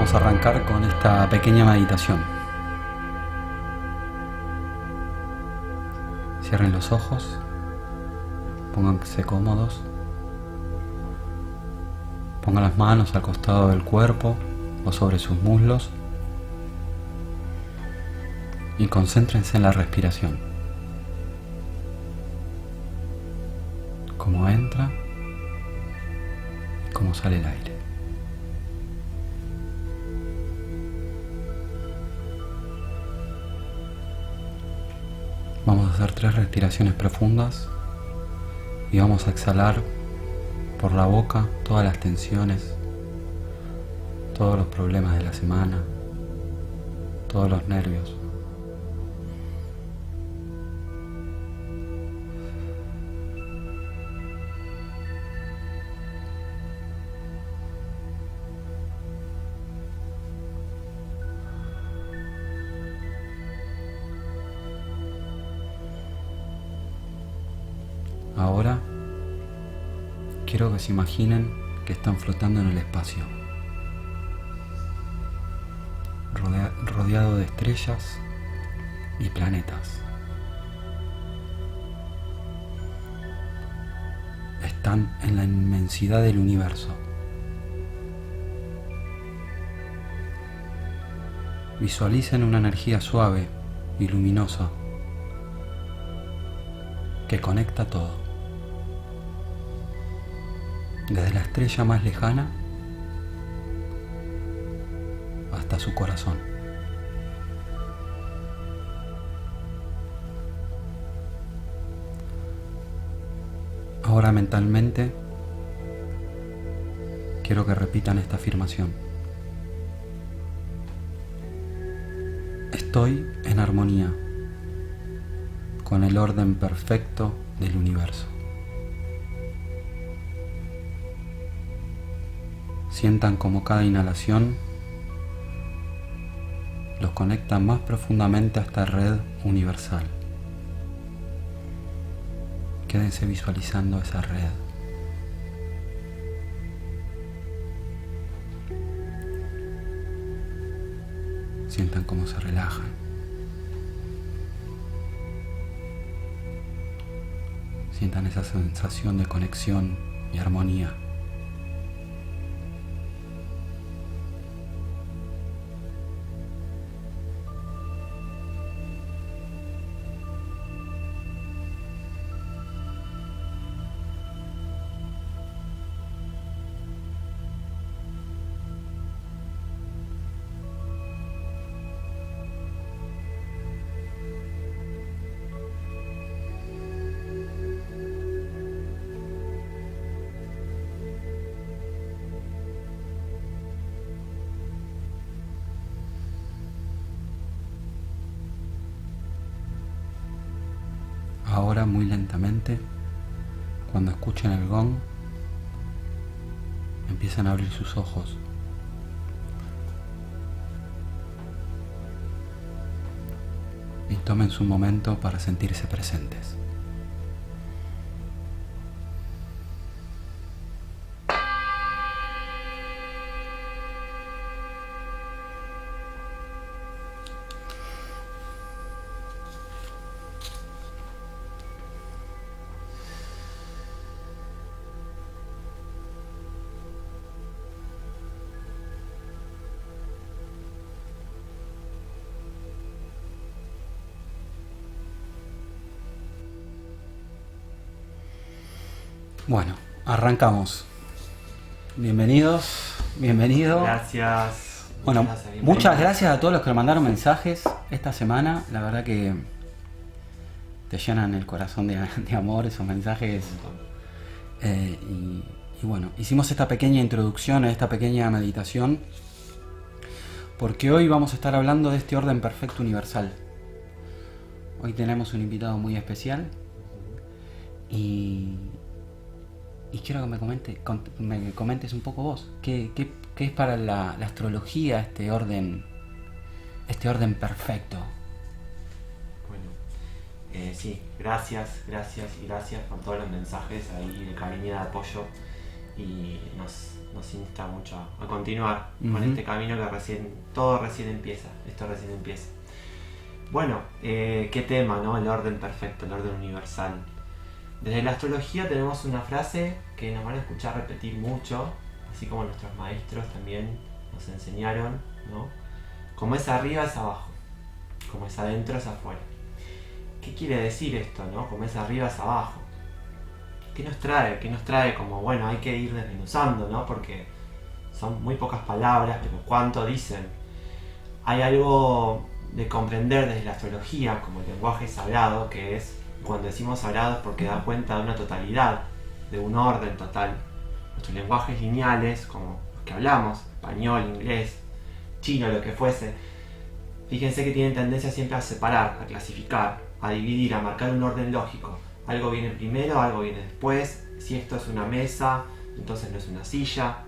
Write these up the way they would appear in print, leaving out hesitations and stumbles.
Vamos a arrancar con esta pequeña meditación. Cierren los ojos, pónganse cómodos, pongan las manos al costado del cuerpo o sobre sus muslos y concéntrense en la respiración. Cómo entra y cómo sale el aire. Vamos a hacer 3 respiraciones profundas y vamos a exhalar por la boca todas las tensiones, todos los problemas de la semana, todos los nervios. Ahora quiero que se imaginen que están flotando en el espacio, rodeado de estrellas y planetas. Están en la inmensidad del universo. Visualicen una energía suave y luminosa que conecta todo. Desde la estrella más lejana hasta su corazón. Ahora mentalmente quiero que repitan esta afirmación. Estoy en armonía con el orden perfecto del universo. Sientan como cada inhalación los conecta más profundamente a esta red universal. Quédense visualizando esa red. Sientan cómo se relajan. Sientan esa sensación de conexión y armonía. Ahora muy lentamente, cuando escuchen el gong, empiezan a abrir sus ojos. Y tomen su momento para sentirse presentes. Bueno, arrancamos. Bienvenidos, bienvenido. Gracias. Bueno, muchas gracias a todos los que me mandaron mensajes esta semana. La verdad que te llenan el corazón de amor esos mensajes. Y bueno, hicimos esta pequeña introducción, esta pequeña meditación, porque hoy vamos a estar hablando de este orden perfecto universal. Hoy tenemos un invitado muy especial y quiero que me comentes un poco vos, ¿qué es para la astrología este orden perfecto? Bueno, sí, gracias por todos los mensajes ahí de cariño y de apoyo. y nos insta mucho a continuar con este camino que todo recién empieza, esto recién empieza. Bueno, qué tema, ¿no? El orden perfecto, el orden universal. Desde la astrología tenemos una frase que nos van a escuchar repetir mucho, así como nuestros maestros también nos enseñaron, ¿no? Como es arriba es abajo, como es adentro es afuera. ¿Qué quiere decir esto, no? Como es arriba es abajo. ¿Qué nos trae? ¿Qué nos trae? Como, bueno, hay que ir desmenuzando, ¿no? Porque son muy pocas palabras, pero ¿cuánto dicen? Hay algo de comprender desde la astrología como el lenguaje sagrado, que es, cuando decimos sagrado es porque da cuenta de una totalidad, de un orden total. Nuestros lenguajes lineales, como los que hablamos, español, inglés, chino, lo que fuese, fíjense que tienen tendencia siempre a separar, a clasificar, a dividir, a marcar un orden lógico. Algo viene primero, algo viene después. Si esto es una mesa, entonces no es una silla.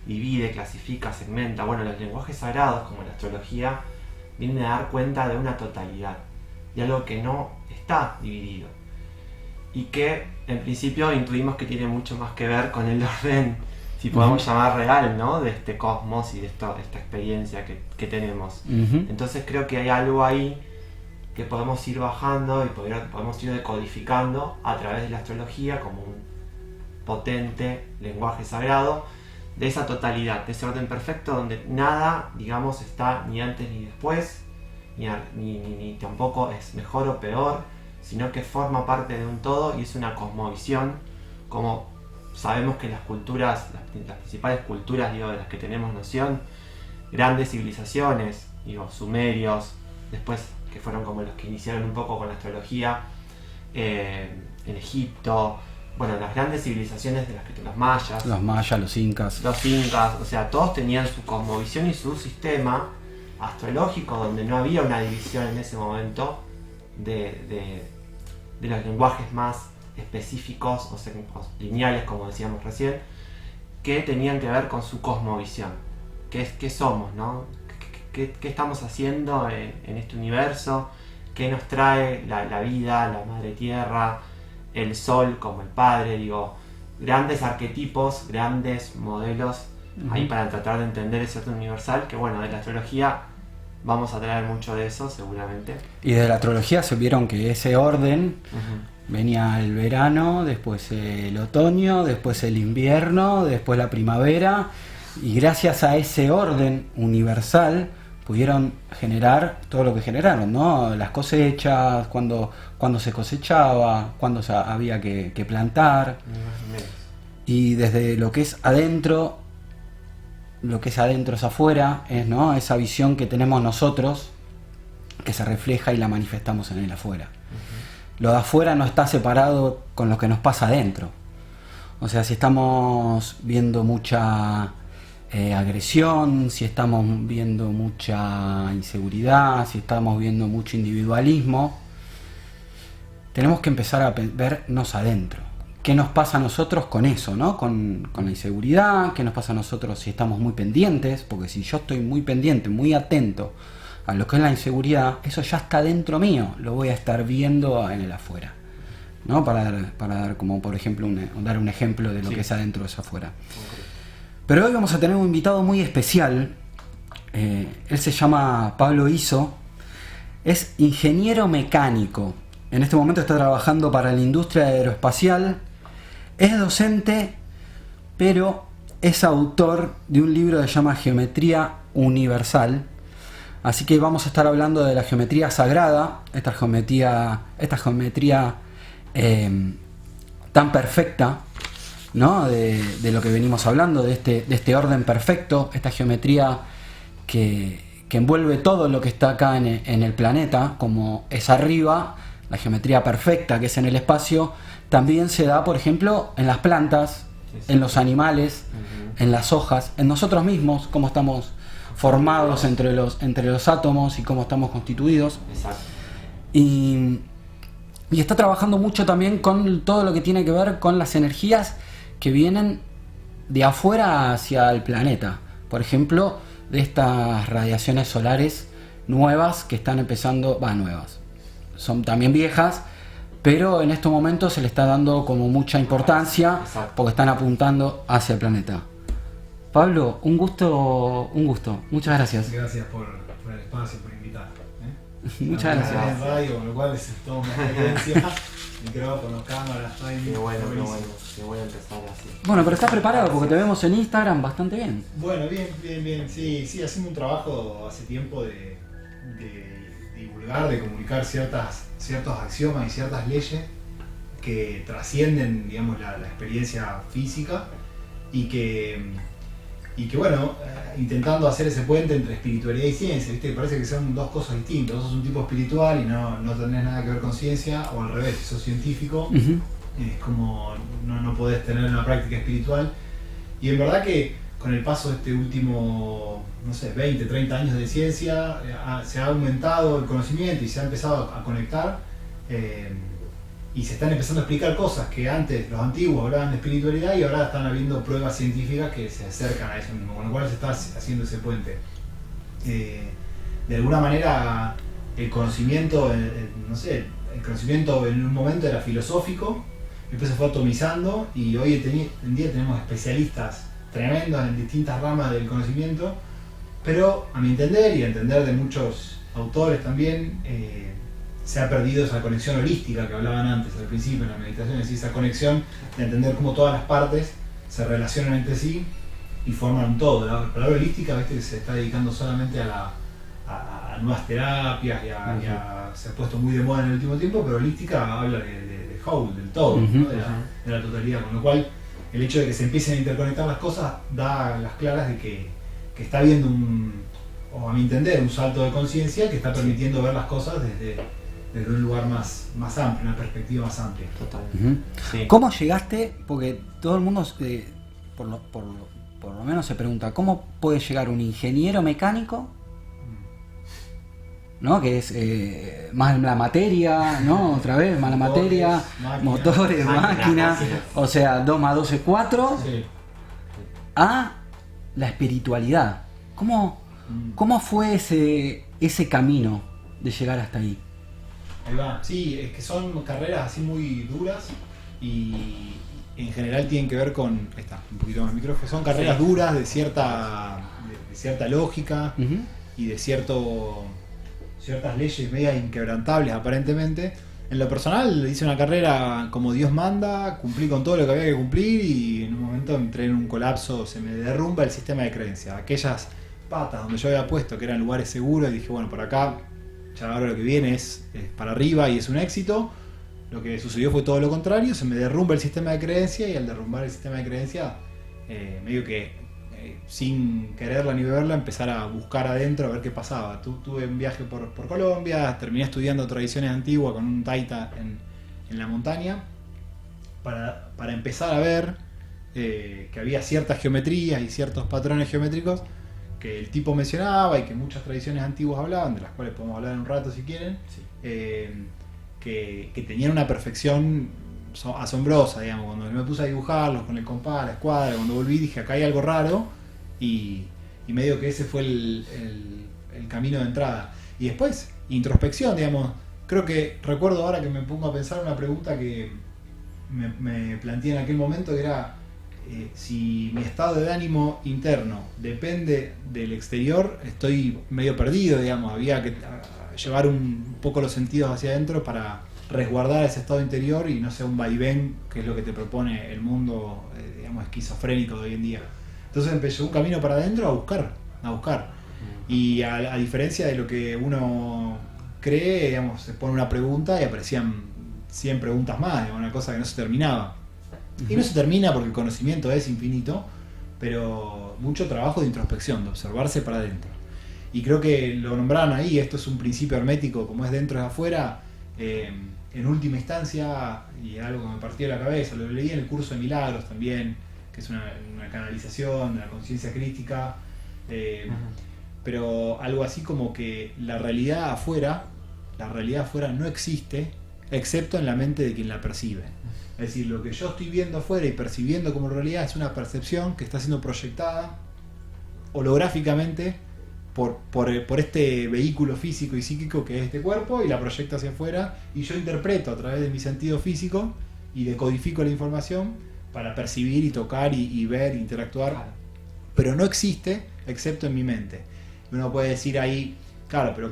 Divide, clasifica, segmenta. Bueno, los lenguajes sagrados, como la astrología, vienen a dar cuenta de una totalidad, de algo que no está dividido. Y que, en principio, intuimos que tiene mucho más que ver con el orden, si podemos llamar real, ¿no? De este cosmos y de esta experiencia que tenemos. Entonces creo que hay algo ahí que podemos ir bajando y podemos ir decodificando a través de la astrología como un potente lenguaje sagrado de esa totalidad, de ese orden perfecto donde nada, digamos, está ni antes ni después, ni tampoco es mejor o peor, sino que forma parte de un todo y es una cosmovisión, como sabemos que las culturas, las principales culturas, digo, de las que tenemos noción, grandes civilizaciones, digo, sumerios, después que fueron como los que iniciaron un poco con la astrología, en Egipto, bueno, las grandes civilizaciones de los mayas, los incas, o sea, todos tenían su cosmovisión y su sistema astrológico, donde no había una división en ese momento de los lenguajes más específicos o lineales, como decíamos recién, que tenían que ver con su cosmovisión. ¿Qué somos, no? ¿Qué estamos haciendo en este universo? ¿Qué nos trae la vida, la madre tierra, el sol como el padre? Digo, grandes arquetipos, grandes modelos ahí para tratar de entender ese orden universal, que bueno, de la astrología vamos a traer mucho de eso seguramente. Y de la astrología se vieron que ese orden venía el verano, después el otoño, después el invierno, después la primavera, y gracias a ese orden universal pudieron generar todo lo que generaron, ¿no? Las cosechas, cuando se cosechaba, cuando había que plantar. Y desde lo que es adentro es afuera, ¿no? Esa visión que tenemos nosotros, que se refleja y la manifestamos en el afuera. Lo de afuera no está separado con lo que nos pasa adentro. O sea, si estamos viendo mucha agresión, si estamos viendo mucha inseguridad, si estamos viendo mucho individualismo, tenemos que empezar a vernos adentro. ¿Qué nos pasa a nosotros con eso, ¿no? Con la inseguridad, ¿qué nos pasa a nosotros si estamos muy pendientes? Porque si yo estoy muy pendiente, muy atento a lo que es la inseguridad, eso ya está dentro mío, lo voy a estar viendo en el afuera, ¿no? Para dar como, por ejemplo, dar un ejemplo de lo que es adentro es afuera. Pero hoy vamos a tener un invitado muy especial. Él se llama Pablo Izzo, es ingeniero mecánico. En este momento está trabajando para la industria aeroespacial, es docente, pero es autor de un libro que se llama Geometría Universal. Así que vamos a estar hablando de la geometría sagrada, esta geometría tan perfecta, ¿no? De lo que venimos hablando, de este orden perfecto, esta geometría que envuelve todo lo que está acá en el planeta, como es arriba, la geometría perfecta que es en el espacio, también se da, por ejemplo, en las plantas, en los animales, en las hojas, en nosotros mismos, cómo estamos formados entre los átomos y cómo estamos constituidos. Exacto. Y está trabajando mucho también con todo lo que tiene que ver con las energías que vienen de afuera hacia el planeta. Por ejemplo, de estas radiaciones solares nuevas que están empezando, nuevas, son también viejas, pero en estos momentos se le está dando como mucha importancia porque están apuntando hacia el planeta. Pablo, un gusto, muchas gracias. Gracias por el espacio, por invitar. Muchas gracias. En radio, con lo cual es toda una experiencia. Micrófonos, cámaras, timing. Qué bueno empezar así. Bueno, pero estás preparado porque te vemos en Instagram bastante bien. Bueno, bien. Sí, haciendo un trabajo hace tiempo de divulgar, de comunicar ciertos axiomas y ciertas leyes que trascienden, digamos, la experiencia física y que bueno, intentando hacer ese puente entre espiritualidad y ciencia, ¿viste? Parece que son dos cosas distintas. Vos sos un tipo espiritual y no tenés nada que ver con ciencia, o al revés, si sos científico, es como no podés tener una práctica espiritual. Y en verdad que con el paso de este último, 20, 30 años de ciencia, se ha aumentado el conocimiento y se ha empezado a conectar. Y se están empezando a explicar cosas que antes los antiguos hablaban de espiritualidad y ahora están habiendo pruebas científicas que se acercan a eso mismo, con lo cual se está haciendo ese puente. De alguna manera el conocimiento, el conocimiento en un momento era filosófico, después se fue atomizando y hoy en día tenemos especialistas tremendos en distintas ramas del conocimiento, pero a mi entender y a entender de muchos autores también, se ha perdido esa conexión holística que hablaban antes, al principio en la meditación, es decir, esa conexión de entender cómo todas las partes se relacionan entre sí y forman un todo. La palabra holística, ¿viste? Se está dedicando solamente a nuevas terapias se ha puesto muy de moda en el último tiempo, pero holística habla de whole, del todo, ¿no? de la totalidad, con lo cual el hecho de que se empiecen a interconectar las cosas da las claras de que está habiendo o a mi entender, un salto de conciencia que está permitiendo ver las cosas desde un lugar más amplio, una perspectiva más amplia. Totalmente. Sí. ¿Cómo llegaste? Porque todo el mundo, por lo menos se pregunta, ¿cómo puede llegar un ingeniero mecánico, ¿no? Que es más la materia, ¿no? Otra vez, más la materia, motores, máquinas, o sea, 2 más 2 es 4, Sí. a la espiritualidad. ¿Cómo fue ese camino de llegar hasta ahí? Ahí va. Sí, es que son carreras así muy duras y en general tienen que ver con... Ahí está, un poquito más el micrófono. Son carreras duras de cierta lógica y de ciertas leyes media inquebrantables aparentemente. En lo personal hice una carrera como Dios manda, cumplí con todo lo que había que cumplir y en un momento entré en un colapso, se me derrumba el sistema de creencias. Aquellas patas donde yo había puesto que eran lugares seguros y dije, bueno, por acá ya ahora lo que viene es para arriba y es un éxito. Lo que sucedió fue todo lo contrario, se me derrumba el sistema de creencias y al derrumbar el sistema de creencias, medio que sin quererla ni beberla, empezar a buscar adentro a ver qué pasaba. Tuve un viaje por Colombia, terminé estudiando tradiciones antiguas con un taita en la montaña para empezar a ver que había ciertas geometrías y ciertos patrones geométricos que el tipo mencionaba y que muchas tradiciones antiguas hablaban, de las cuales podemos hablar en un rato si quieren, que tenían una perfección asombrosa, digamos. Cuando me puse a dibujarlos con el compás, la escuadra, cuando volví dije, acá hay algo raro, y medio que ese fue el camino de entrada. Y después, introspección, digamos. Creo que recuerdo ahora que me pongo a pensar una pregunta que me planteé en aquel momento, que era si mi estado de ánimo interno depende del exterior, estoy medio perdido, digamos. Había que llevar un poco los sentidos hacia adentro para resguardar ese estado interior y no sea un vaivén, que es lo que te propone el mundo, digamos, esquizofrénico de hoy en día. Entonces empezó un camino para adentro a buscar. Y a diferencia de lo que uno cree, digamos, se pone una pregunta y aparecían 100 preguntas más, digamos, una cosa que no se terminaba. Y no se termina porque el conocimiento es infinito, pero mucho trabajo de introspección, de observarse para adentro. Y creo que lo nombraron ahí, esto es un principio hermético, como es dentro y afuera. En última instancia, y algo que me partió la cabeza, lo leí en el curso de Milagros también, que es una canalización de la conciencia crítica, pero algo así como que la realidad afuera no existe, excepto en la mente de quien la percibe. Es decir, lo que yo estoy viendo afuera y percibiendo como realidad es una percepción que está siendo proyectada holográficamente por este vehículo físico y psíquico que es este cuerpo, y la proyecto hacia afuera, y yo interpreto a través de mi sentido físico y decodifico la información para percibir y tocar y ver, interactuar. Claro. Pero no existe excepto en mi mente. Uno puede decir ahí, claro, pero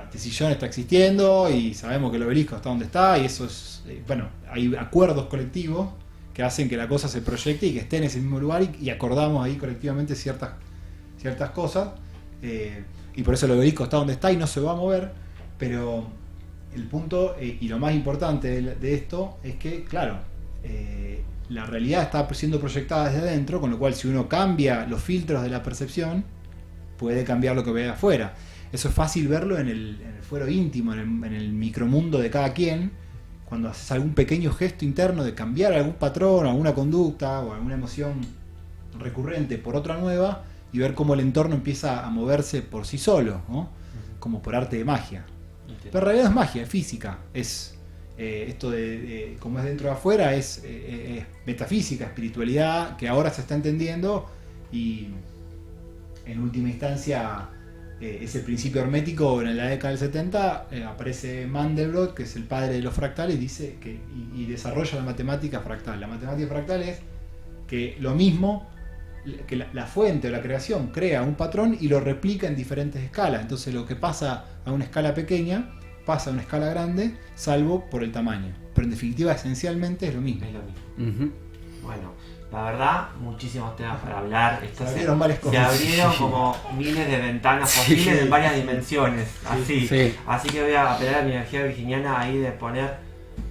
este sillón está existiendo y sabemos que el obelisco está donde está, y eso es, bueno, hay acuerdos colectivos que hacen que la cosa se proyecte y que esté en ese mismo lugar, y acordamos ahí colectivamente ciertas cosas, y por eso el obelisco está donde está y no se va a mover. Pero el punto, y lo más importante de esto, es que, claro, la realidad está siendo proyectada desde adentro, con lo cual si uno cambia los filtros de la percepción, puede cambiar lo que ve afuera. Eso es fácil verlo en el fuero íntimo, en el micromundo de cada quien, cuando haces algún pequeño gesto interno de cambiar algún patrón, alguna conducta o alguna emoción recurrente por otra nueva, y ver cómo el entorno empieza a moverse por sí solo, ¿no? Como por arte de magia. Entiendo. Pero en realidad es magia, es física, es esto de como es dentro de afuera, es metafísica, espiritualidad, que ahora se está entendiendo, y en última instancia ese principio hermético. En la década del 70 aparece Mandelbrot, que es el padre de los fractales, dice que, y desarrolla la matemática fractal. La matemática fractal es que lo mismo, que la fuente o la creación crea un patrón y lo replica en diferentes escalas. Entonces lo que pasa a una escala pequeña pasa a una escala grande, salvo por el tamaño. Pero en definitiva, esencialmente es lo mismo. Es lo mismo. Ujú. Bueno, la verdad, muchísimos temas para hablar. Esto Se abrieron varias se cosas. abrieron como miles de ventanas posibles en varias dimensiones. Así. Sí. Así que voy a apelar a mi energía virginiana ahí de poner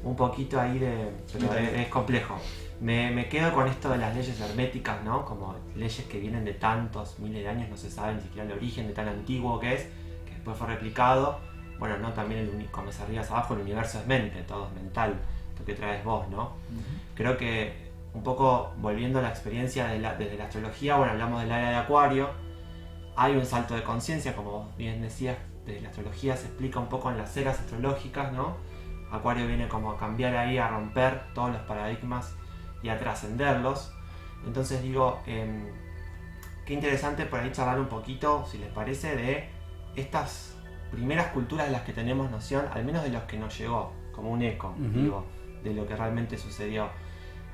un poquito ahí de... Pero es complejo. Me quedo con esto de las leyes herméticas, ¿no? Como leyes que vienen de tantos miles de años, no se sabe ni siquiera el origen de tan antiguo que es, que después fue replicado. Bueno, no, también como es arriba abajo, el universo es mente, todo es mental, lo que traes vos, ¿no? Creo que un poco volviendo a la experiencia desde la astrología, bueno, hablamos del área de Acuario, hay un salto de conciencia, como vos bien decías, de la astrología se explica un poco en las eras astrológicas, ¿no? Acuario viene como a cambiar ahí, a romper todos los paradigmas y a trascenderlos. Entonces digo, qué interesante por ahí charlar un poquito, si les parece, de estas primeras culturas de las que tenemos noción, al menos de los que nos llegó, como un eco, digo, de lo que realmente sucedió.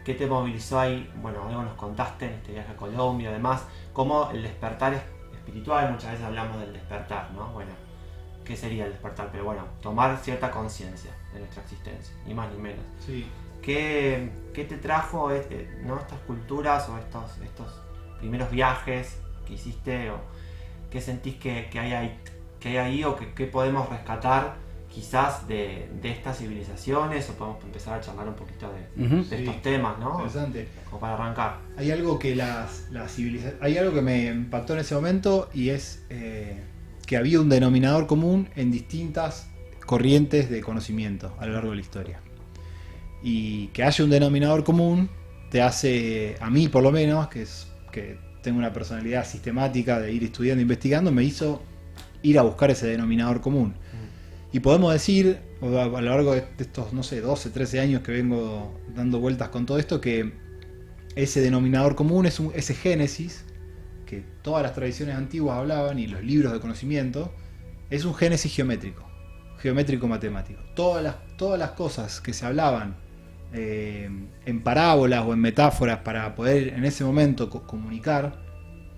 ¿Qué te movilizó ahí? Bueno, algo nos contaste en este viaje a Colombia, además, cómo el despertar espiritual, muchas veces hablamos del despertar, ¿no? Bueno, ¿qué sería el despertar? Pero bueno, tomar cierta conciencia de nuestra existencia, ni más ni menos. Sí. ¿Qué te trajo ¿no? estas culturas o estos primeros viajes que hiciste? ¿O qué sentís que hay ahí o qué podemos rescatar quizás de estas civilizaciones? O podemos empezar a charlar un poquito de Sí. estos temas, ¿no? Interesante. Como para arrancar. Hay algo que hay algo que me impactó en ese momento, y es que había un denominador común en distintas corrientes de conocimiento a lo largo de la historia. Y que haya un denominador común te hace, a mí por lo menos, que tengo una personalidad sistemática de ir estudiando, investigando, me hizo ir a buscar ese denominador común. Y podemos decir, a lo largo de estos, no sé, 12, 13 años que vengo dando vueltas con todo esto, que ese denominador común es ese génesis que todas las tradiciones antiguas hablaban, y los libros de conocimiento, es un génesis geométrico matemático. Todas las cosas que se hablaban en parábolas o en metáforas para poder en ese momento comunicar,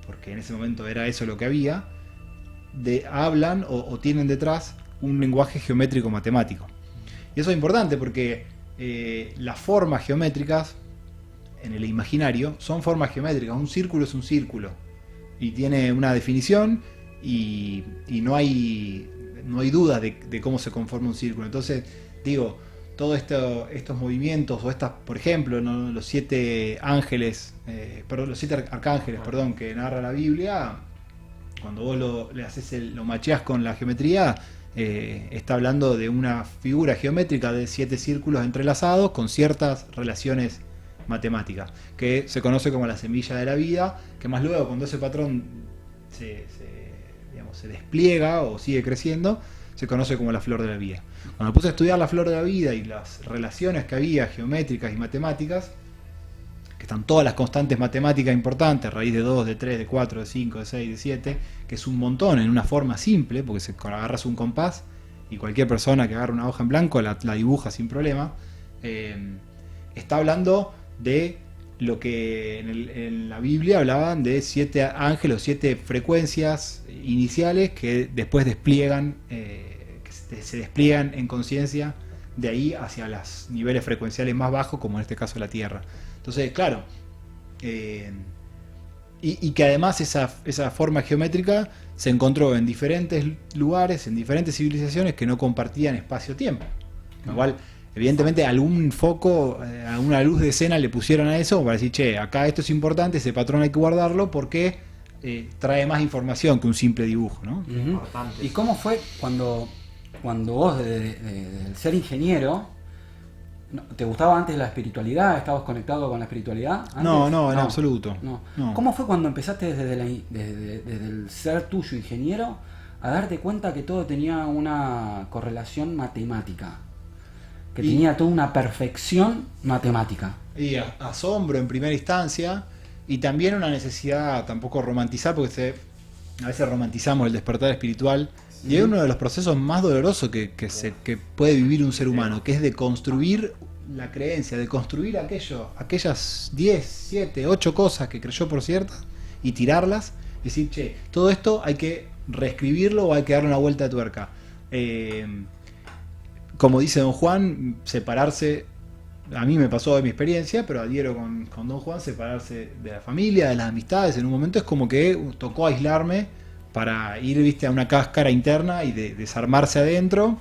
porque en ese momento era eso lo que había, hablan o tienen detrás un lenguaje geométrico matemático. Y eso es importante porque las formas geométricas en el imaginario son formas geométricas. Un círculo es un círculo y tiene una definición, y no hay dudas de cómo se conforma un círculo. Entonces digo, todos estos movimientos, o por ejemplo, ¿no? los 7 ángeles, los 7 arcángeles, que narra la Biblia, cuando vos lo macheás con la geometría, está hablando de una figura geométrica de 7 círculos entrelazados con ciertas relaciones matemáticas, que se conoce como la semilla de la vida, que más luego, cuando ese patrón se despliega o sigue creciendo, se conoce como la flor de la vida. Cuando me puse a estudiar la flor de la vida y las relaciones que había geométricas y matemáticas, que están todas las constantes matemáticas importantes, raíz de 2, de 3, de 4, de 5, de 6, de 7, que es un montón en una forma simple, porque agarras un compás y cualquier persona que agarre una hoja en blanco la dibuja sin problema. Está hablando de lo que en la Biblia hablaban de 7 ángeles, 7 frecuencias iniciales que después despliegan, que se despliegan en conciencia de ahí hacia los niveles frecuenciales más bajos, como en este caso la Tierra. Entonces, claro, y que además esa forma geométrica se encontró en diferentes lugares, en diferentes civilizaciones que no compartían espacio-tiempo. Lo cual, evidentemente, algún foco, alguna luz de escena le pusieron a eso para decir, che, acá esto es importante, ese patrón hay que guardarlo porque trae más información que un simple dibujo, ¿no? ¿Y cómo fue cuando vos, de ser ingeniero, te gustaba antes la espiritualidad? ¿Estabas conectado con la espiritualidad antes? No, en absoluto. No. ¿Cómo fue cuando empezaste desde el ser tuyo ingeniero a darte cuenta que todo tenía una correlación matemática? Que tenía toda una perfección matemática. Y asombro en primera instancia, y también una necesidad, tampoco romantizar, porque a veces romantizamos el despertar espiritual, y es uno de los procesos más dolorosos que puede vivir un ser humano, que es de construir la creencia, de construir aquellas 10, 7, 8 cosas que creyó por ciertas, y tirarlas, y decir, che, todo esto hay que reescribirlo o hay que darle una vuelta de tuerca. Como dice Don Juan, separarse, a mí me pasó de mi experiencia, pero adhiero con Don Juan, separarse de la familia, de las amistades, en un momento es como que tocó aislarme para ir, viste, a una cáscara interna y desarmarse adentro,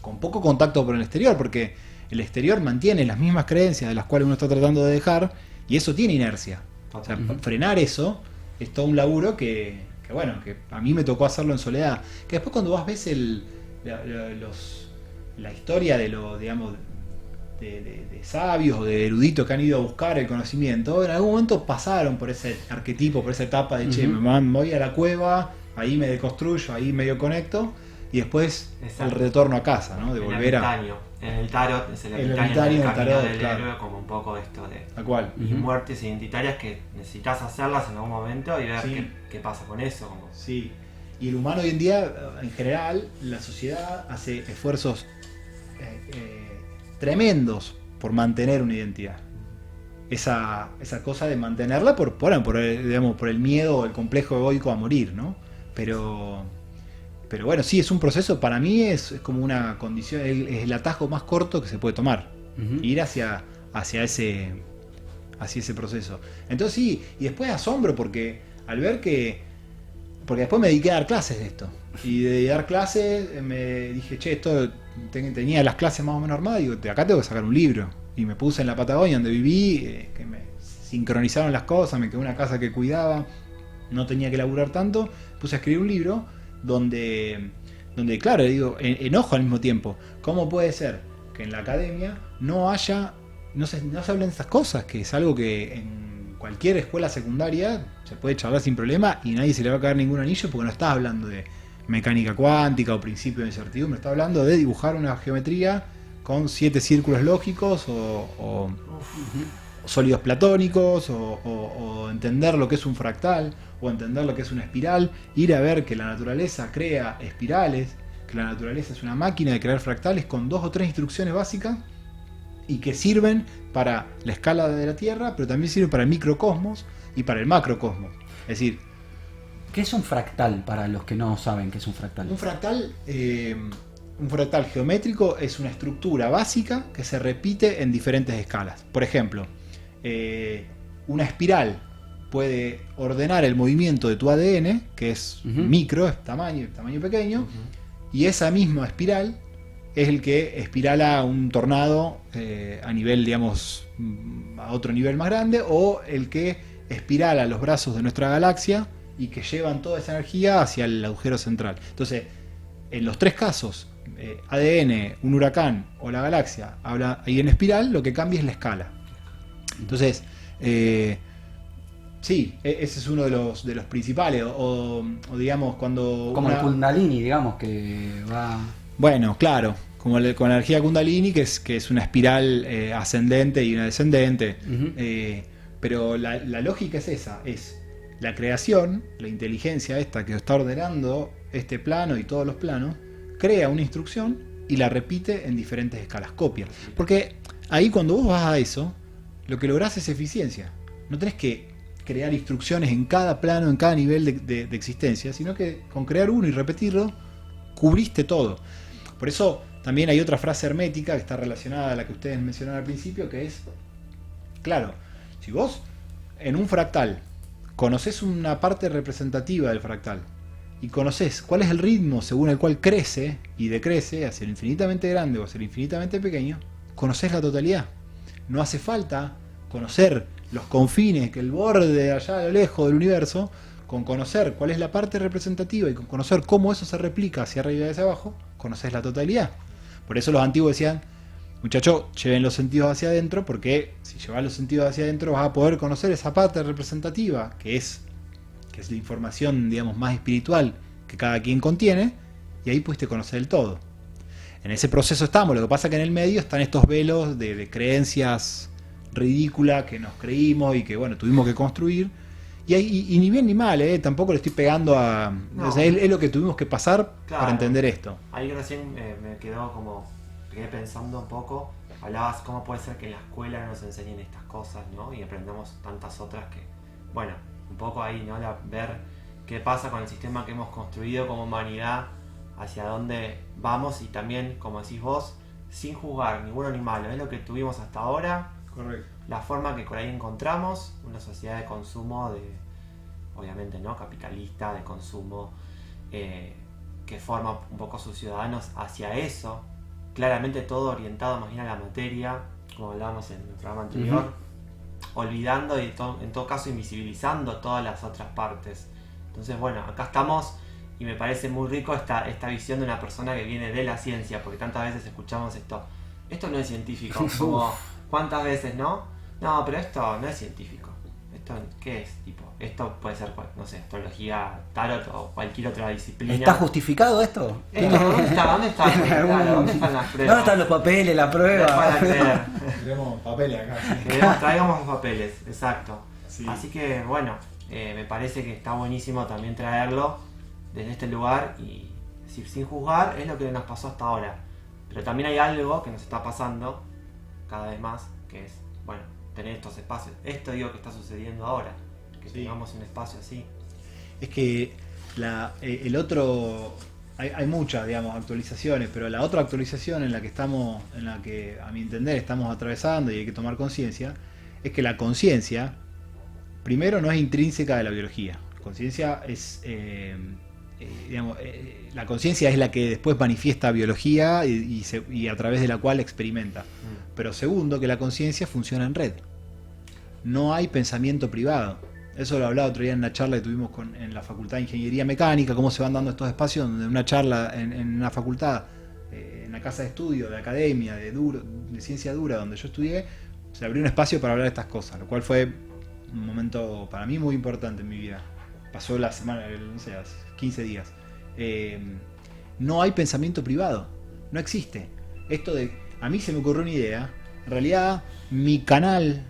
con poco contacto con el exterior, porque el exterior mantiene las mismas creencias de las cuales uno está tratando de dejar, y eso tiene inercia. O sea, frenar eso es todo un laburo que a mí me tocó hacerlo en soledad. Que después cuando vos ves la historia de sabios o de eruditos que han ido a buscar el conocimiento, en algún momento pasaron por ese arquetipo, por esa etapa de che, me voy a la cueva, ahí me deconstruyo, ahí medio conecto, y después el retorno a casa, ¿no? De volver en el tarot es el ermitaño, el camino del claro. héroe, como un poco esto de tal cual. Y muertes identitarias que necesitas hacerlas en algún momento y ver qué pasa con eso. Como... Sí, y el humano hoy en día, en general, la sociedad hace esfuerzos tremendos por mantener una identidad. Esa cosa de mantenerla por el miedo o el complejo egoico a morir, ¿no? Pero bueno, sí, es un proceso, para mí es como una condición, es el atajo más corto que se puede tomar, ir hacia ese proceso. Entonces sí, y después asombro porque al ver porque después me dediqué a dar clases de esto, y de dar clases me dije, che, esto tenía las clases más o menos armadas, digo, acá tengo que sacar un libro, y me puse en la Patagonia donde viví, que me sincronizaron las cosas, me quedé en una casa que cuidaba, no tenía que laburar tanto, puse a escribir un libro donde claro, digo, enojo al mismo tiempo. ¿Cómo puede ser que en la academia no se hablen de estas cosas? Que es algo que en cualquier escuela secundaria se puede charlar sin problema y nadie se le va a caer ningún anillo, porque no estás hablando de mecánica cuántica o principio de incertidumbre, estás hablando de dibujar una geometría con 7 círculos lógicos o sólidos platónicos, o entender lo que es un fractal, o entender lo que es una espiral, ir a ver que la naturaleza crea espirales, que la naturaleza es una máquina de crear fractales con 2 o 3 instrucciones básicas y que sirven para la escala de la Tierra, pero también sirven para el microcosmos y para el macrocosmos. Es decir, ¿qué es un fractal para los que no saben qué es un fractal? Un fractal geométrico es una estructura básica que se repite en diferentes escalas. Por ejemplo, una espiral puede ordenar el movimiento de tu ADN, que es micro, es tamaño pequeño, y esa misma espiral es el que espirala un tornado a nivel, digamos, a otro nivel más grande, o el que espirala los brazos de nuestra galaxia y que llevan toda esa energía hacia el agujero central. Entonces, en los 3 casos, ADN, un huracán o la galaxia, habla ahí en espiral, lo que cambia es la escala. Entonces, sí, ese es uno de los principales, o digamos cuando... Como el Kundalini, digamos, que va... Bueno, claro, como con la energía Kundalini, que es una espiral ascendente y una descendente. Pero la lógica es esa, es la creación, la inteligencia esta que está ordenando este plano y todos los planos, crea una instrucción y la repite en diferentes escalas, copia. Porque ahí cuando vos vas a eso, lo que lográs es eficiencia. No tenés que crear instrucciones en cada plano, en cada nivel de existencia, sino que con crear uno y repetirlo, cubriste todo. Por eso también hay otra frase hermética que está relacionada a la que ustedes mencionaron al principio, que es, claro, si vos en un fractal conocés una parte representativa del fractal y conocés cuál es el ritmo según el cual crece y decrece hacia el infinitamente grande o hacia el infinitamente pequeño, conocés la totalidad. No hace falta conocer los confines, que el borde allá a lo lejos del universo, con conocer cuál es la parte representativa y con conocer cómo eso se replica hacia arriba y hacia abajo, conocés la totalidad. Por eso los antiguos decían, muchachos, lleven los sentidos hacia adentro, porque si llevas los sentidos hacia adentro vas a poder conocer esa parte representativa, que es la información, digamos, más espiritual que cada quien contiene, y ahí pudiste conocer el todo. En ese proceso estamos, lo que pasa que en el medio están estos velos de creencias ridículas que nos creímos y que, bueno, tuvimos que construir. Y ni bien ni mal, tampoco le estoy pegando a... No. O sea, es lo que tuvimos que pasar para entender esto. Ahí recién me quedé pensando un poco, hablabas cómo puede ser que en la escuela no nos enseñen estas cosas, ¿no? Y aprendamos tantas otras que, bueno, un poco ahí, ¿no? Ver qué pasa con el sistema que hemos construido como humanidad, hacia dónde vamos y también, como decís vos, sin juzgar ni bueno ni malo, es lo que tuvimos hasta ahora. Correcto. La forma que por ahí encontramos, una sociedad de consumo, obviamente, ¿no? Capitalista, de consumo, que forma un poco sus ciudadanos hacia eso, claramente todo orientado más bien a la materia, como hablábamos en el programa anterior, olvidando y en todo caso invisibilizando todas las otras partes. Entonces, bueno, acá estamos y me parece muy rico esta visión de una persona que viene de la ciencia, porque tantas veces escuchamos esto no es científico, como ¿cuántas veces, no? No, pero esto no es científico. ¿Esto qué es? Tipo, esto puede ser, no sé, astrología, tarot o cualquier otra disciplina. ¿Está justificado esto? ¿Dónde está? ¿Dónde están las pruebas? ¿Dónde están los papeles, la prueba? Tenemos papeles acá. Traigamos los papeles, exacto. Sí. Así que, bueno, me parece que está buenísimo también traerlo desde este lugar y sin juzgar es lo que nos pasó hasta ahora. Pero también hay algo que nos está pasando cada vez más, que es, bueno, tener estos espacios. Esto digo que está sucediendo ahora, que tengamos un espacio así. Es que el otro, hay muchas, digamos, actualizaciones, pero la otra actualización en la que a mi entender estamos atravesando y hay que tomar conciencia, es que la conciencia, primero, no es intrínseca de la biología. Conciencia es, la conciencia es la que después manifiesta biología y a través de la cual experimenta. Pero segundo, que la conciencia funciona en red. No hay pensamiento privado. Eso lo hablaba otro día en una charla que tuvimos en la Facultad de Ingeniería Mecánica, cómo se van dando estos espacios, donde una charla en una facultad, en una casa de estudio, de academia, de ciencia dura, donde yo estudié, se abrió un espacio para hablar de estas cosas, lo cual fue un momento para mí muy importante en mi vida. Pasó la semana, no sé, hace 15 días. No hay pensamiento privado, no existe. A mí se me ocurrió una idea. En realidad, mi canal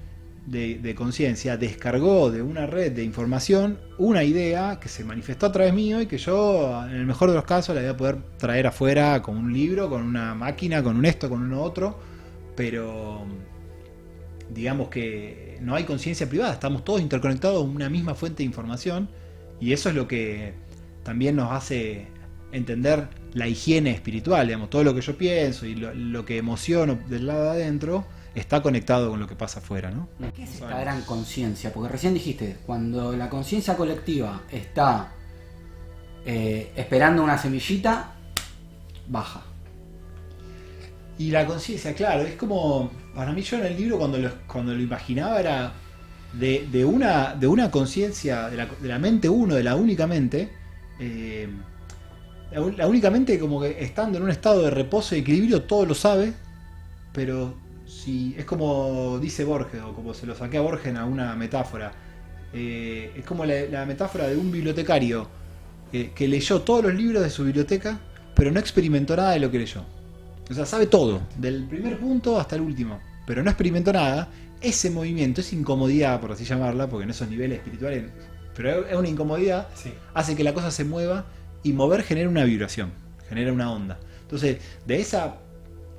de conciencia descargó de una red de información una idea que se manifestó a través mío y que yo, en el mejor de los casos, la voy a poder traer afuera con un libro, con una máquina, con un esto, con uno otro. Pero digamos que no hay conciencia privada. Estamos todos interconectados en una misma fuente de información y eso es lo que también nos hace entender la higiene espiritual, digamos, todo lo que yo pienso y lo que emociono del lado de adentro está conectado con lo que pasa afuera, ¿no? ¿Qué es esta gran conciencia? Porque recién dijiste, cuando la conciencia colectiva está esperando una semillita, baja. Y la conciencia, claro, es como, para mí, yo en el libro cuando lo imaginaba era de una conciencia, de la mente uno, de la única mente, la única mente como que estando en un estado de reposo y equilibrio todo lo sabe, pero si es como dice Borges, o como se lo saqué a Borges en alguna metáfora, es como la metáfora de un bibliotecario que leyó todos los libros de su biblioteca, pero no experimentó nada de lo que leyó. O sea, sabe todo, del primer punto hasta el último, pero no experimento nada, ese movimiento, esa incomodidad, por así llamarla, porque en esos niveles espirituales, pero es una incomodidad, hace que la cosa se mueva, y mover genera una vibración, genera una onda. Entonces, de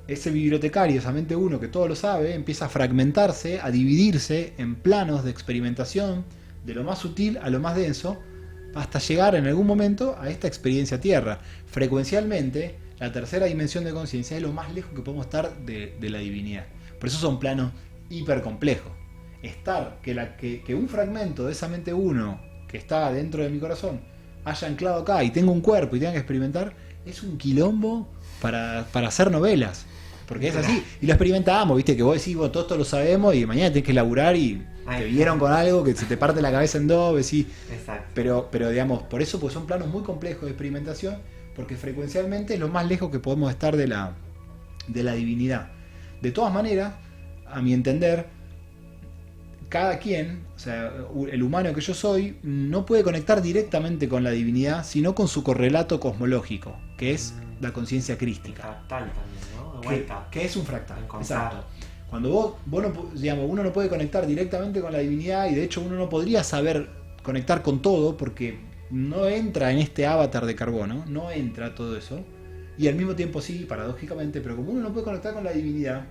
ese bibliotecario, esa mente uno que todo lo sabe, empieza a fragmentarse, a dividirse en planos de experimentación, de lo más sutil a lo más denso, hasta llegar en algún momento a esta experiencia tierra. Frecuencialmente, la tercera dimensión de conciencia es lo más lejos que podemos estar de la divinidad. Por eso son planos hiper complejos. Que un fragmento de esa mente uno que está dentro de mi corazón haya anclado acá y tenga un cuerpo y tenga que experimentar, es un quilombo para hacer novelas. Porque es así, y lo experimentamos, viste, que vos decís, vos todo esto lo sabemos y mañana tenés que laburar y te vieron con algo que se te parte la cabeza en dos, decís. Exacto. Pero digamos, por eso pues son planos muy complejos de experimentación, porque frecuencialmente es lo más lejos que podemos estar de la divinidad. De todas maneras, a mi entender, cada quien, o sea, el humano que yo soy, no puede conectar directamente con la divinidad, sino con su correlato cosmológico, que es la conciencia crística. Fractal también, ¿no? Que es un fractal. Exacto. Cuando vos no, digamos, uno no puede conectar directamente con la divinidad, y de hecho uno no podría saber conectar con todo, porque no entra en este avatar de carbono, no entra todo eso, y al mismo tiempo sí, paradójicamente, pero como uno no puede conectar con la divinidad,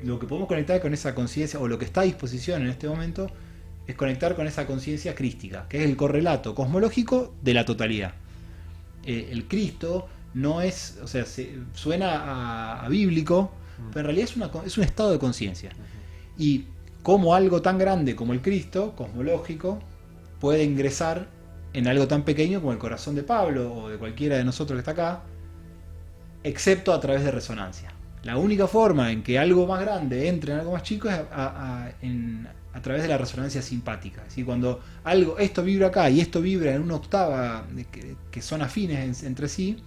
lo que podemos conectar con esa conciencia, o lo que está a disposición en este momento, es conectar con esa conciencia crística, que es el correlato cosmológico de la totalidad. El Cristo no es, o sea, suena a bíblico, pero en realidad es un estado de conciencia. Y como algo tan grande como el Cristo, cosmológico, puede ingresar en algo tan pequeño como el corazón de Pablo o de cualquiera de nosotros que está acá, excepto a través de resonancia. La única forma en que algo más grande entre en algo más chico es a través de la resonancia simpática. Es decir, cuando esto vibra acá y esto vibra en una octava que son afines entre sí,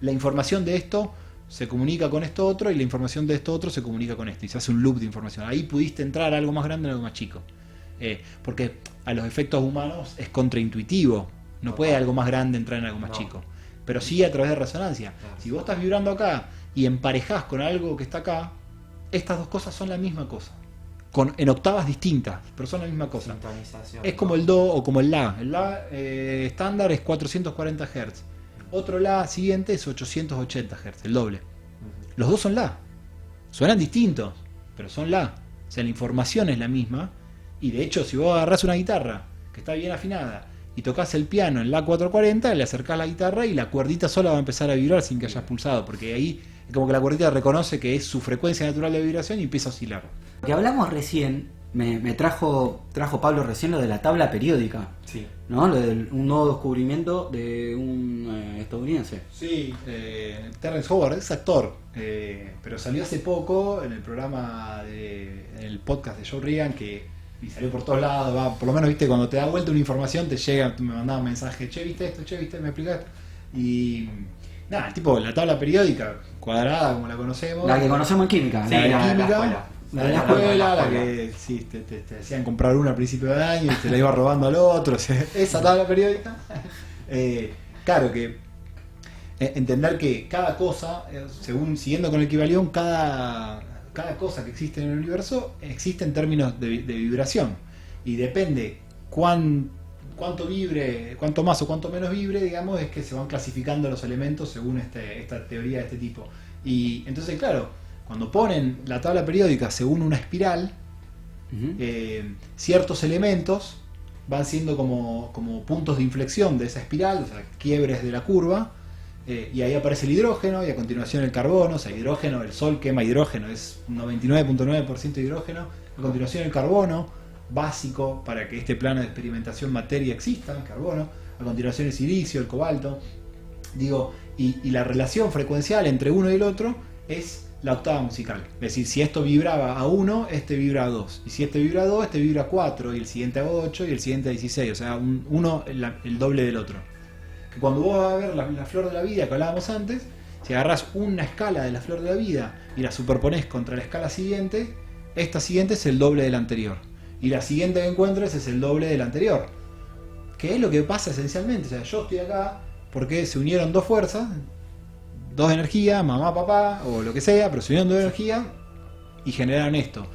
la información de esto se comunica con esto otro, y la información de esto otro se comunica con esto, y se hace un loop de información. Ahí pudiste entrar a algo más grande en algo más chico. Porque a los efectos humanos es contraintuitivo. No puede algo más grande entrar en algo más chico. Pero sí a través de resonancia. Si vos estás vibrando acá y emparejás con algo que está acá, estas dos cosas son la misma cosa. En octavas distintas, pero son la misma cosa. Es como el Do o como el La. El La estándar es 440 Hz. Otro La siguiente es 880 Hz, el doble. Los dos son La. Suenan distintos, pero son La. O sea, la información es la misma. Y de hecho, si vos agarrás una guitarra que está bien afinada y tocas el piano en La 440, le acercás la guitarra y la cuerdita sola va a empezar a vibrar sin que hayas pulsado, porque ahí es como que la cuerdita reconoce que es su frecuencia natural de vibración y empieza a oscilar. Que hablamos recién, me trajo Pablo recién lo de la tabla periódica. Sí. ¿No? Lo de un nuevo descubrimiento de un estadounidense. Sí, Terrence Howard es actor, pero salió hace poco en el programa, en el podcast de Joe Rogan, y salió por todos lados, por lo menos, viste, cuando te da vuelta una información te llega, me mandaban mensajes, che, viste esto, che, viste, me explicaste. Y nada, tipo la tabla periódica cuadrada como la conocemos. La que conocemos en química. Sí, la de la química. La de la escuela, la que sí, te hacían comprar una al principio de año y te la iba robando al otro, o sea, esa tabla periódica. Claro que entender que cada cosa, siguiendo con el Kybalión, cada cosa que existe en el universo existe en términos de vibración, y depende cuánto vibre, cuánto más o cuánto menos vibre, digamos, es que se van clasificando los elementos según esta teoría de este tipo. Y entonces, claro, cuando ponen la tabla periódica según una espiral, ciertos elementos van siendo como puntos de inflexión de esa espiral, o sea, quiebres de la curva, y ahí aparece el hidrógeno, y a continuación el carbono. O sea, hidrógeno, el Sol quema hidrógeno, es 99.9% hidrógeno. A continuación el carbono, básico para que este plano de experimentación materia exista, el carbono. A continuación el silicio, el cobalto. Digo, y la relación frecuencial entre uno y el otro es la octava musical. Es decir, si esto vibraba a 1, este vibra a 2. Y si este vibra a 2, este vibra a 4. Y el siguiente a 8 y el siguiente a 16. O sea, uno el doble del otro. Que cuando vos vas a ver la flor de la vida que hablábamos antes, si agarrás una escala de la flor de la vida y la superponés contra la escala siguiente, esta siguiente es el doble de la anterior. Y la siguiente que encuentres es el doble de la anterior. ¿Qué es lo que pasa esencialmente? O sea, yo estoy acá porque se unieron dos fuerzas, dos energías, mamá, papá, o lo que sea, pero se unieron dos energías y generaron esto.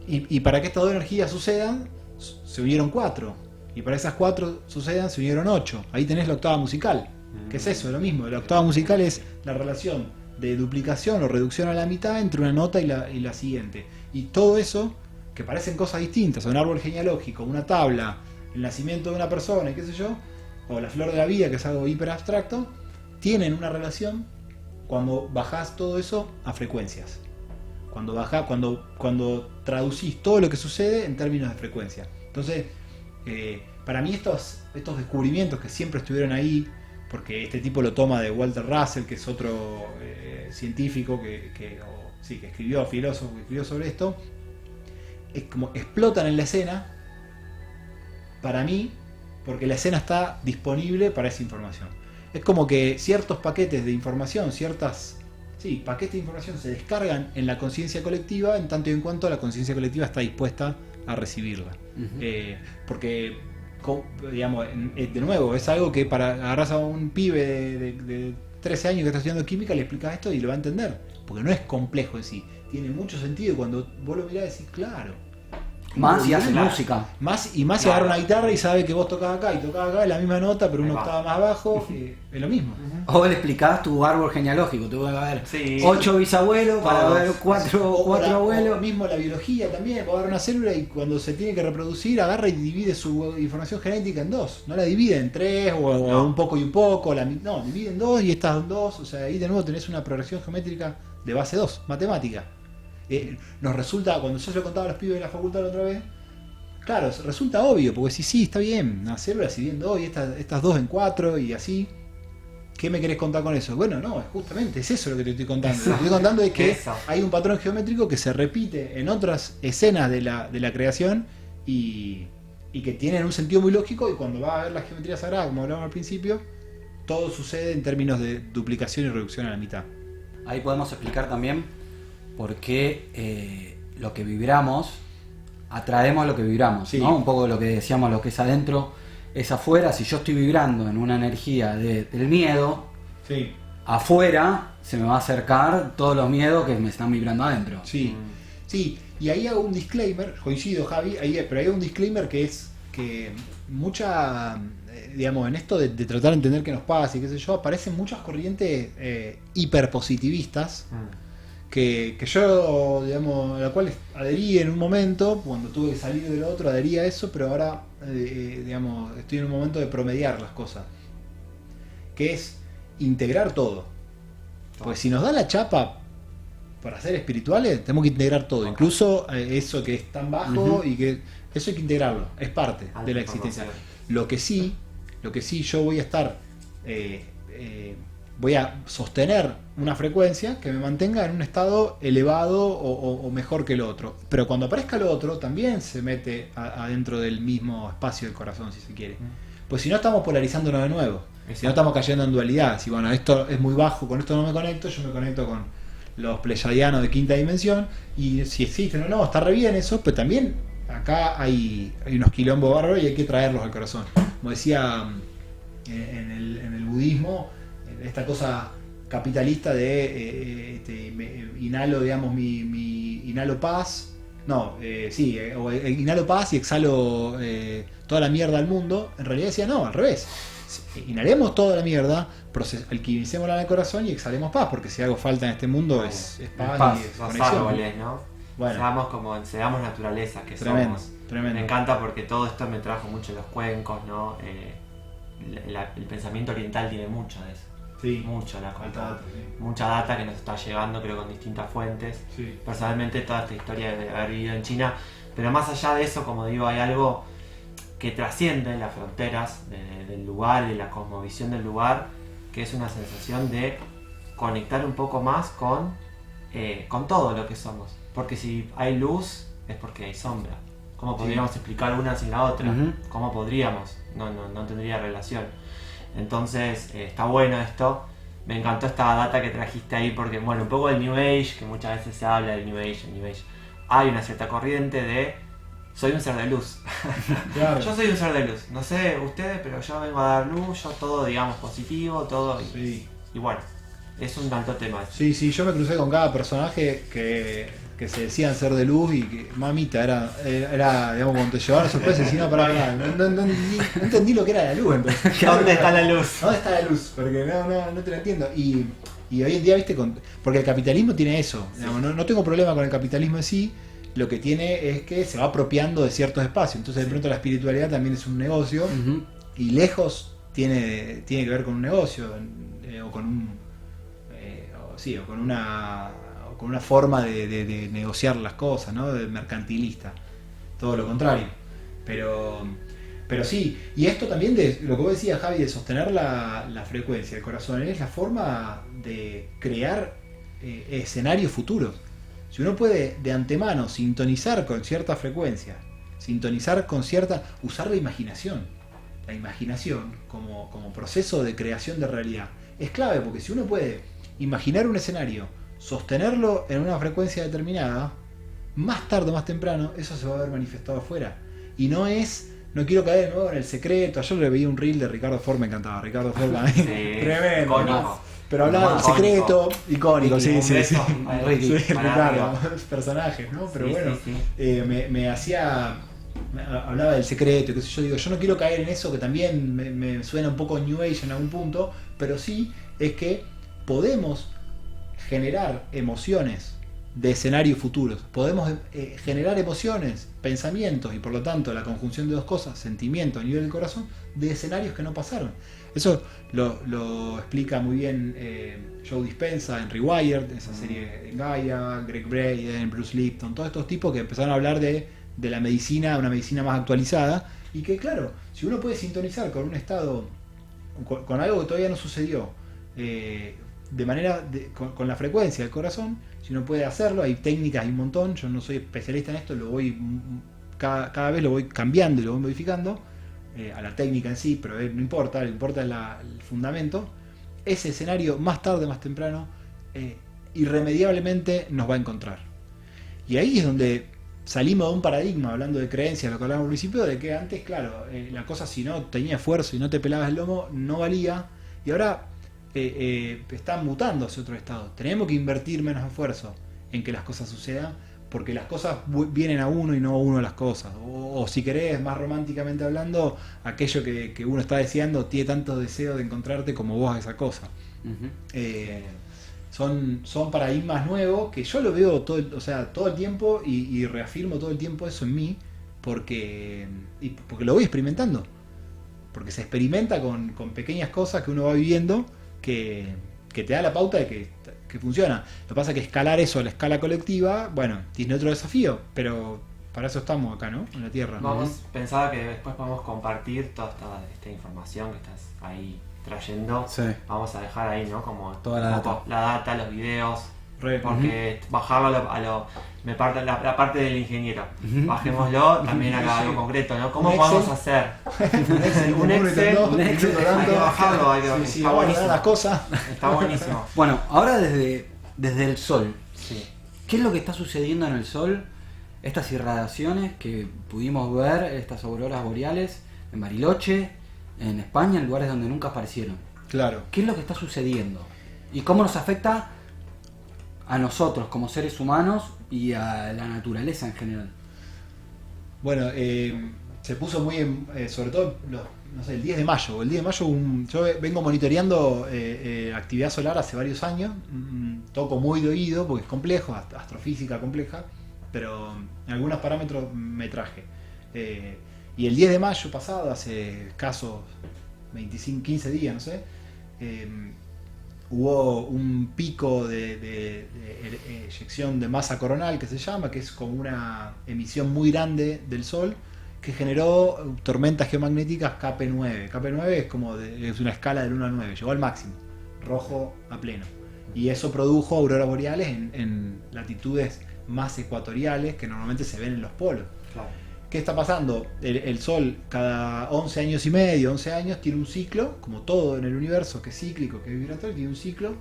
Y para que estas 2 energías sucedan, se unieron 4. Y para esas 4 sucedan, se unieron 8. Ahí tenés la octava musical. ¿Qué es eso? Lo mismo. La octava musical es la relación de duplicación o reducción a la mitad entre una nota y la siguiente. Y todo eso, que parecen cosas distintas, un árbol genealógico, una tabla, el nacimiento de una persona y qué sé yo, o la flor de la vida, que es algo hiper abstracto, tienen una relación cuando bajás todo eso a frecuencias. Cuando traducís todo lo que sucede en términos de frecuencia. Entonces, para mí estos descubrimientos que siempre estuvieron ahí, porque este tipo lo toma de Walter Russell, que es otro científico que escribió, filósofo, que escribió sobre esto, es como explotan en la escena, para mí, porque la escena está disponible para esa información. Es como que ciertos paquetes de información, paquetes de información se descargan en la conciencia colectiva en tanto y en cuanto la conciencia colectiva está dispuesta a recibirla. Porque, digamos, de nuevo, es algo que para agarrar a un pibe de 13 años que está estudiando química, le explicas esto y lo va a entender. Porque no es complejo en sí. Tiene mucho sentido cuando vos lo mirás y decís, claro. Más si hace música. Más si agarra una guitarra y sabe que vos tocás acá y tocás acá, es la misma nota, pero una octava más abajo, es lo mismo. O le explicás tu árbol genealógico, tuvo que haber 8 bisabuelos para ver 4 abuelos. O mismo la biología también, vos agarrar una célula y cuando se tiene que reproducir, agarra y divide su información genética en 2. No la divide en 3 o un poco y un poco, no, divide en 2 y estas 2, o sea, ahí de nuevo tenés una progresión geométrica de base 2, matemática. Nos resulta, cuando yo se lo contaba a los pibes de la facultad la otra vez, claro, resulta obvio, porque sí, está bien, una célula se divide en 2 y estas 2 en 4 y así. ¿Qué me querés contar con eso? Bueno, no, justamente es eso lo que te estoy contando. Lo que te estoy contando es que hay un patrón geométrico que se repite en otras escenas de la creación y que tienen un sentido muy lógico, y cuando vas a ver la geometría sagrada, como hablábamos al principio, todo sucede en términos de duplicación y reducción a la mitad. Ahí podemos explicar también por qué lo que vibramos, atraemos lo que vibramos, ¿no? Un poco lo que decíamos, lo que es adentro es afuera. Si yo estoy vibrando en una energía del miedo, afuera se me va a acercar todos los miedos que me están vibrando adentro. Sí, y ahí hago un disclaimer, coincido Javi, pero hay un disclaimer que es que digamos, en esto de tratar de entender qué nos pasa y qué sé yo, aparecen muchas corrientes hiperpositivistas que yo, digamos, a la cual adherí en un momento, cuando tuve que salir de lo otro, adherí a eso, pero ahora, digamos, estoy en un momento de promediar las cosas, que es integrar todo. Porque si nos da la chapa para ser espirituales, tenemos que integrar todo, incluso eso que es tan bajo, y que eso hay que integrarlo, es parte de la existencia. Lo que sí yo voy a estar, voy a sostener una frecuencia que me mantenga en un estado elevado o mejor que el otro. Pero cuando aparezca el otro, también se mete adentro del mismo espacio del corazón, si se quiere. Pues si no, estamos polarizándonos de nuevo. Exacto. Si no, estamos cayendo en dualidad. Si bueno, esto es muy bajo, con esto no me conecto, yo me conecto con los pleyadianos de quinta dimensión. Y si existen o no, está re bien eso, pero también acá hay unos quilombos bárbaros y hay que traerlos al corazón. Como decía en el budismo, esta cosa capitalista de inhalo, digamos, mi inhalo paz, inhalo paz y exhalo toda la mierda al mundo. En realidad decía no, al revés, inhalemos toda la mierda, alquimicémosla en el corazón y exhalemos paz, porque si algo falta en este mundo es paz y es los conexión. Árboles, ¿no? Bueno. Seamos naturaleza, que tremendo, somos. Tremendo. Me encanta porque todo esto me trajo mucho los cuencos, ¿no? El pensamiento oriental tiene mucho de eso. Sí, mucha data que nos está llegando, creo, con distintas fuentes. Sí. Personalmente, toda esta historia de haber vivido en China, pero más allá de eso, como digo, hay algo que trasciende las fronteras del lugar, de la cosmovisión del lugar, que es una sensación de conectar un poco más con todo lo que somos. Porque si hay luz, es porque hay sombra. ¿Cómo podríamos explicar una sin la otra? ¿Cómo podríamos? No tendría relación. Entonces, está bueno esto. Me encantó esta data que trajiste ahí porque, bueno, un poco del New Age, que muchas veces se habla del New Age. Hay una cierta corriente de soy un ser de luz. Claro. Yo soy un ser de luz. No sé ustedes, pero yo vengo a dar luz, yo todo, digamos, positivo, todo. Y bueno, es un tanto tema. Sí, yo me crucé con cada personaje que que se decían ser de luz y que mamita era digamos, cuando te llevaban a sorpresa y decían, no, pará, no entendí lo que era la luz. Entonces, ¿Dónde está la luz? ¿Dónde está la luz? Porque no te lo entiendo. Y hoy en día, viste, porque el capitalismo tiene eso. Sí. Digamos, no tengo problema con el capitalismo en sí, lo que tiene es que se va apropiando de ciertos espacios. Entonces, de pronto, la espiritualidad también es un negocio y lejos tiene que ver con un negocio o con un. O con una forma de negociar las cosas, ¿no? De mercantilista. Todo lo contrario. Pero sí, y esto también de lo que vos decías, Javi, de sostener la frecuencia del corazón, es la forma de crear escenarios futuros. Si uno puede de antemano sintonizar con cierta frecuencia, usar la imaginación como proceso de creación de realidad, es clave, porque si uno puede imaginar un escenario, sostenerlo en una frecuencia determinada, más tarde o más temprano, eso se va a ver manifestado afuera. Y no quiero caer de nuevo en El Secreto. Ayer le veía un reel de Ricardo Ford, me encantaba. Ricardo Ford, Sí, tremendo. icónico. Pero hablaba del Secreto, icónico, sí. Ricky, Ricardo, personajes, ¿no? Pero sí, bueno, sí. hablaba del Secreto, qué sé yo, digo, yo no quiero caer en eso, que también me suena un poco New Age en algún punto, pero sí es que podemos generar emociones de escenarios futuros, podemos generar emociones, pensamientos y por lo tanto la conjunción de dos cosas, sentimiento a nivel del corazón, de escenarios que no pasaron. Eso lo explica muy bien Joe Dispenza en Rewired, esa serie de Gaia, Greg Braden, Bruce Lipton, todos estos tipos que empezaron a hablar de la medicina, una medicina más actualizada, y que claro, si uno puede sintonizar con un estado, con algo que todavía no sucedió, con la frecuencia del corazón, si uno puede hacerlo, hay técnicas, hay un montón, yo no soy especialista en esto, cada vez lo voy cambiando y lo voy modificando a la técnica en sí, pero no importa, lo que importa es el fundamento. Ese escenario más tarde, más temprano, irremediablemente nos va a encontrar. Y ahí es donde salimos de un paradigma, hablando de creencias, lo que hablábamos al principio, de que antes, claro, la cosa si no tenía esfuerzo y no te pelabas el lomo, no valía, y ahora están mutando hacia otro estado. Tenemos que invertir menos esfuerzo en que las cosas sucedan, porque las cosas vienen a uno y no a uno a las cosas. O si querés, más románticamente hablando, aquello que uno está deseando tiene tanto deseo de encontrarte como vos a esa cosa. Son paradigmas nuevos que yo lo veo todo el tiempo y reafirmo todo el tiempo eso en mí, porque lo voy experimentando. Porque se experimenta con pequeñas cosas que uno va viviendo que te da la pauta de que funciona. Lo que pasa es que escalar eso a la escala colectiva, bueno, tiene otro desafío, pero para eso estamos acá, ¿no? En la Tierra. Pensaba que después podemos compartir toda esta información que estás ahí trayendo. Sí. Vamos a dejar ahí, ¿no? Como toda la data, los videos. Porque bajarlo me parte la parte del ingeniero. Bajémoslo también acá algo concreto, ¿no? ¿Cómo podemos hacer? Un Excel, hay que bajarlo, está buenísimo. Las cosas. Está buenísimo. Bueno, ahora desde el Sol, Sí. ¿qué es lo que está sucediendo en el Sol? Estas irradiaciones que pudimos ver, estas auroras boreales en Bariloche, en España, en lugares donde nunca aparecieron. Claro. ¿Qué es lo que está sucediendo? ¿Y cómo nos afecta a nosotros como seres humanos y a la naturaleza en general? Bueno, se puso muy sobre todo el 10 de mayo. El 10 de mayo yo vengo monitoreando actividad solar hace varios años. Toco muy de oído porque es complejo, astrofísica compleja, pero en algunos parámetros me traje. Y el 10 de mayo pasado, hace escasos 15 días, no sé, hubo un pico de eyección de masa coronal, que se llama, que es como una emisión muy grande del Sol, que generó tormentas geomagnéticas KP9. KP9 es una escala del 1 al 9, llegó al máximo, rojo a pleno. Y eso produjo auroras boreales en latitudes más ecuatoriales que normalmente se ven en los polos. Claro. ¿Qué está pasando? El Sol cada 11 años y medio, 11 años, tiene un ciclo, como todo en el universo, que es cíclico, que es vibratorio, tiene un ciclo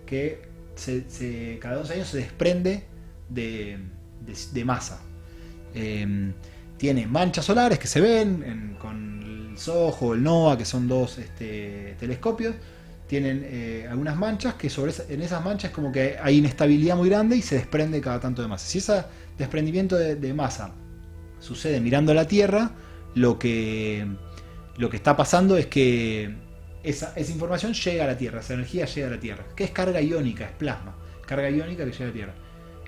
que cada 11 años se desprende de masa. Tiene manchas solares que se ven con el SOHO, el NOAA, que son dos telescopios. tienen algunas manchas que en esas manchas como que hay inestabilidad muy grande y se desprende cada tanto de masa. Si ese desprendimiento de masa sucede mirando la Tierra, lo que está pasando es que esa información llega a la Tierra, esa energía llega a la Tierra, que es carga iónica, es plasma, carga iónica que llega a la Tierra.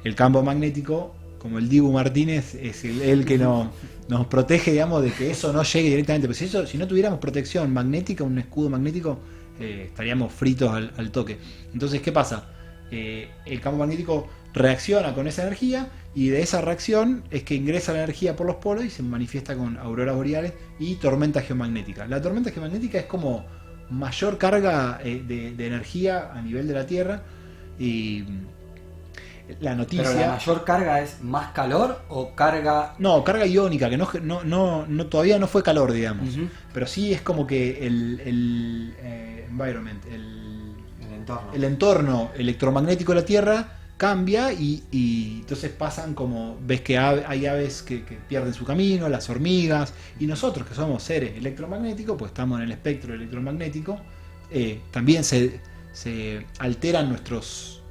El campo magnético, como el Dibu Martínez, es el que nos protege, digamos, de que eso no llegue directamente. Pero si no tuviéramos protección magnética, un escudo magnético, estaríamos fritos al toque. Entonces, ¿qué pasa? El campo magnético reacciona con esa energía y de esa reacción es que ingresa la energía por los polos y se manifiesta con auroras boreales y tormenta geomagnética. La tormenta geomagnética es como mayor carga de energía a nivel de la Tierra y la noticia... ¿Pero la mayor carga es más calor o carga...? No, carga iónica, que todavía no fue calor, digamos. Uh-huh. Pero sí es como que el environment, el entorno electromagnético de la Tierra cambia y entonces pasan como... Ves que hay aves que pierden su camino, las hormigas, y nosotros que somos seres electromagnéticos, pues estamos en el espectro electromagnético, también se alteran nuestros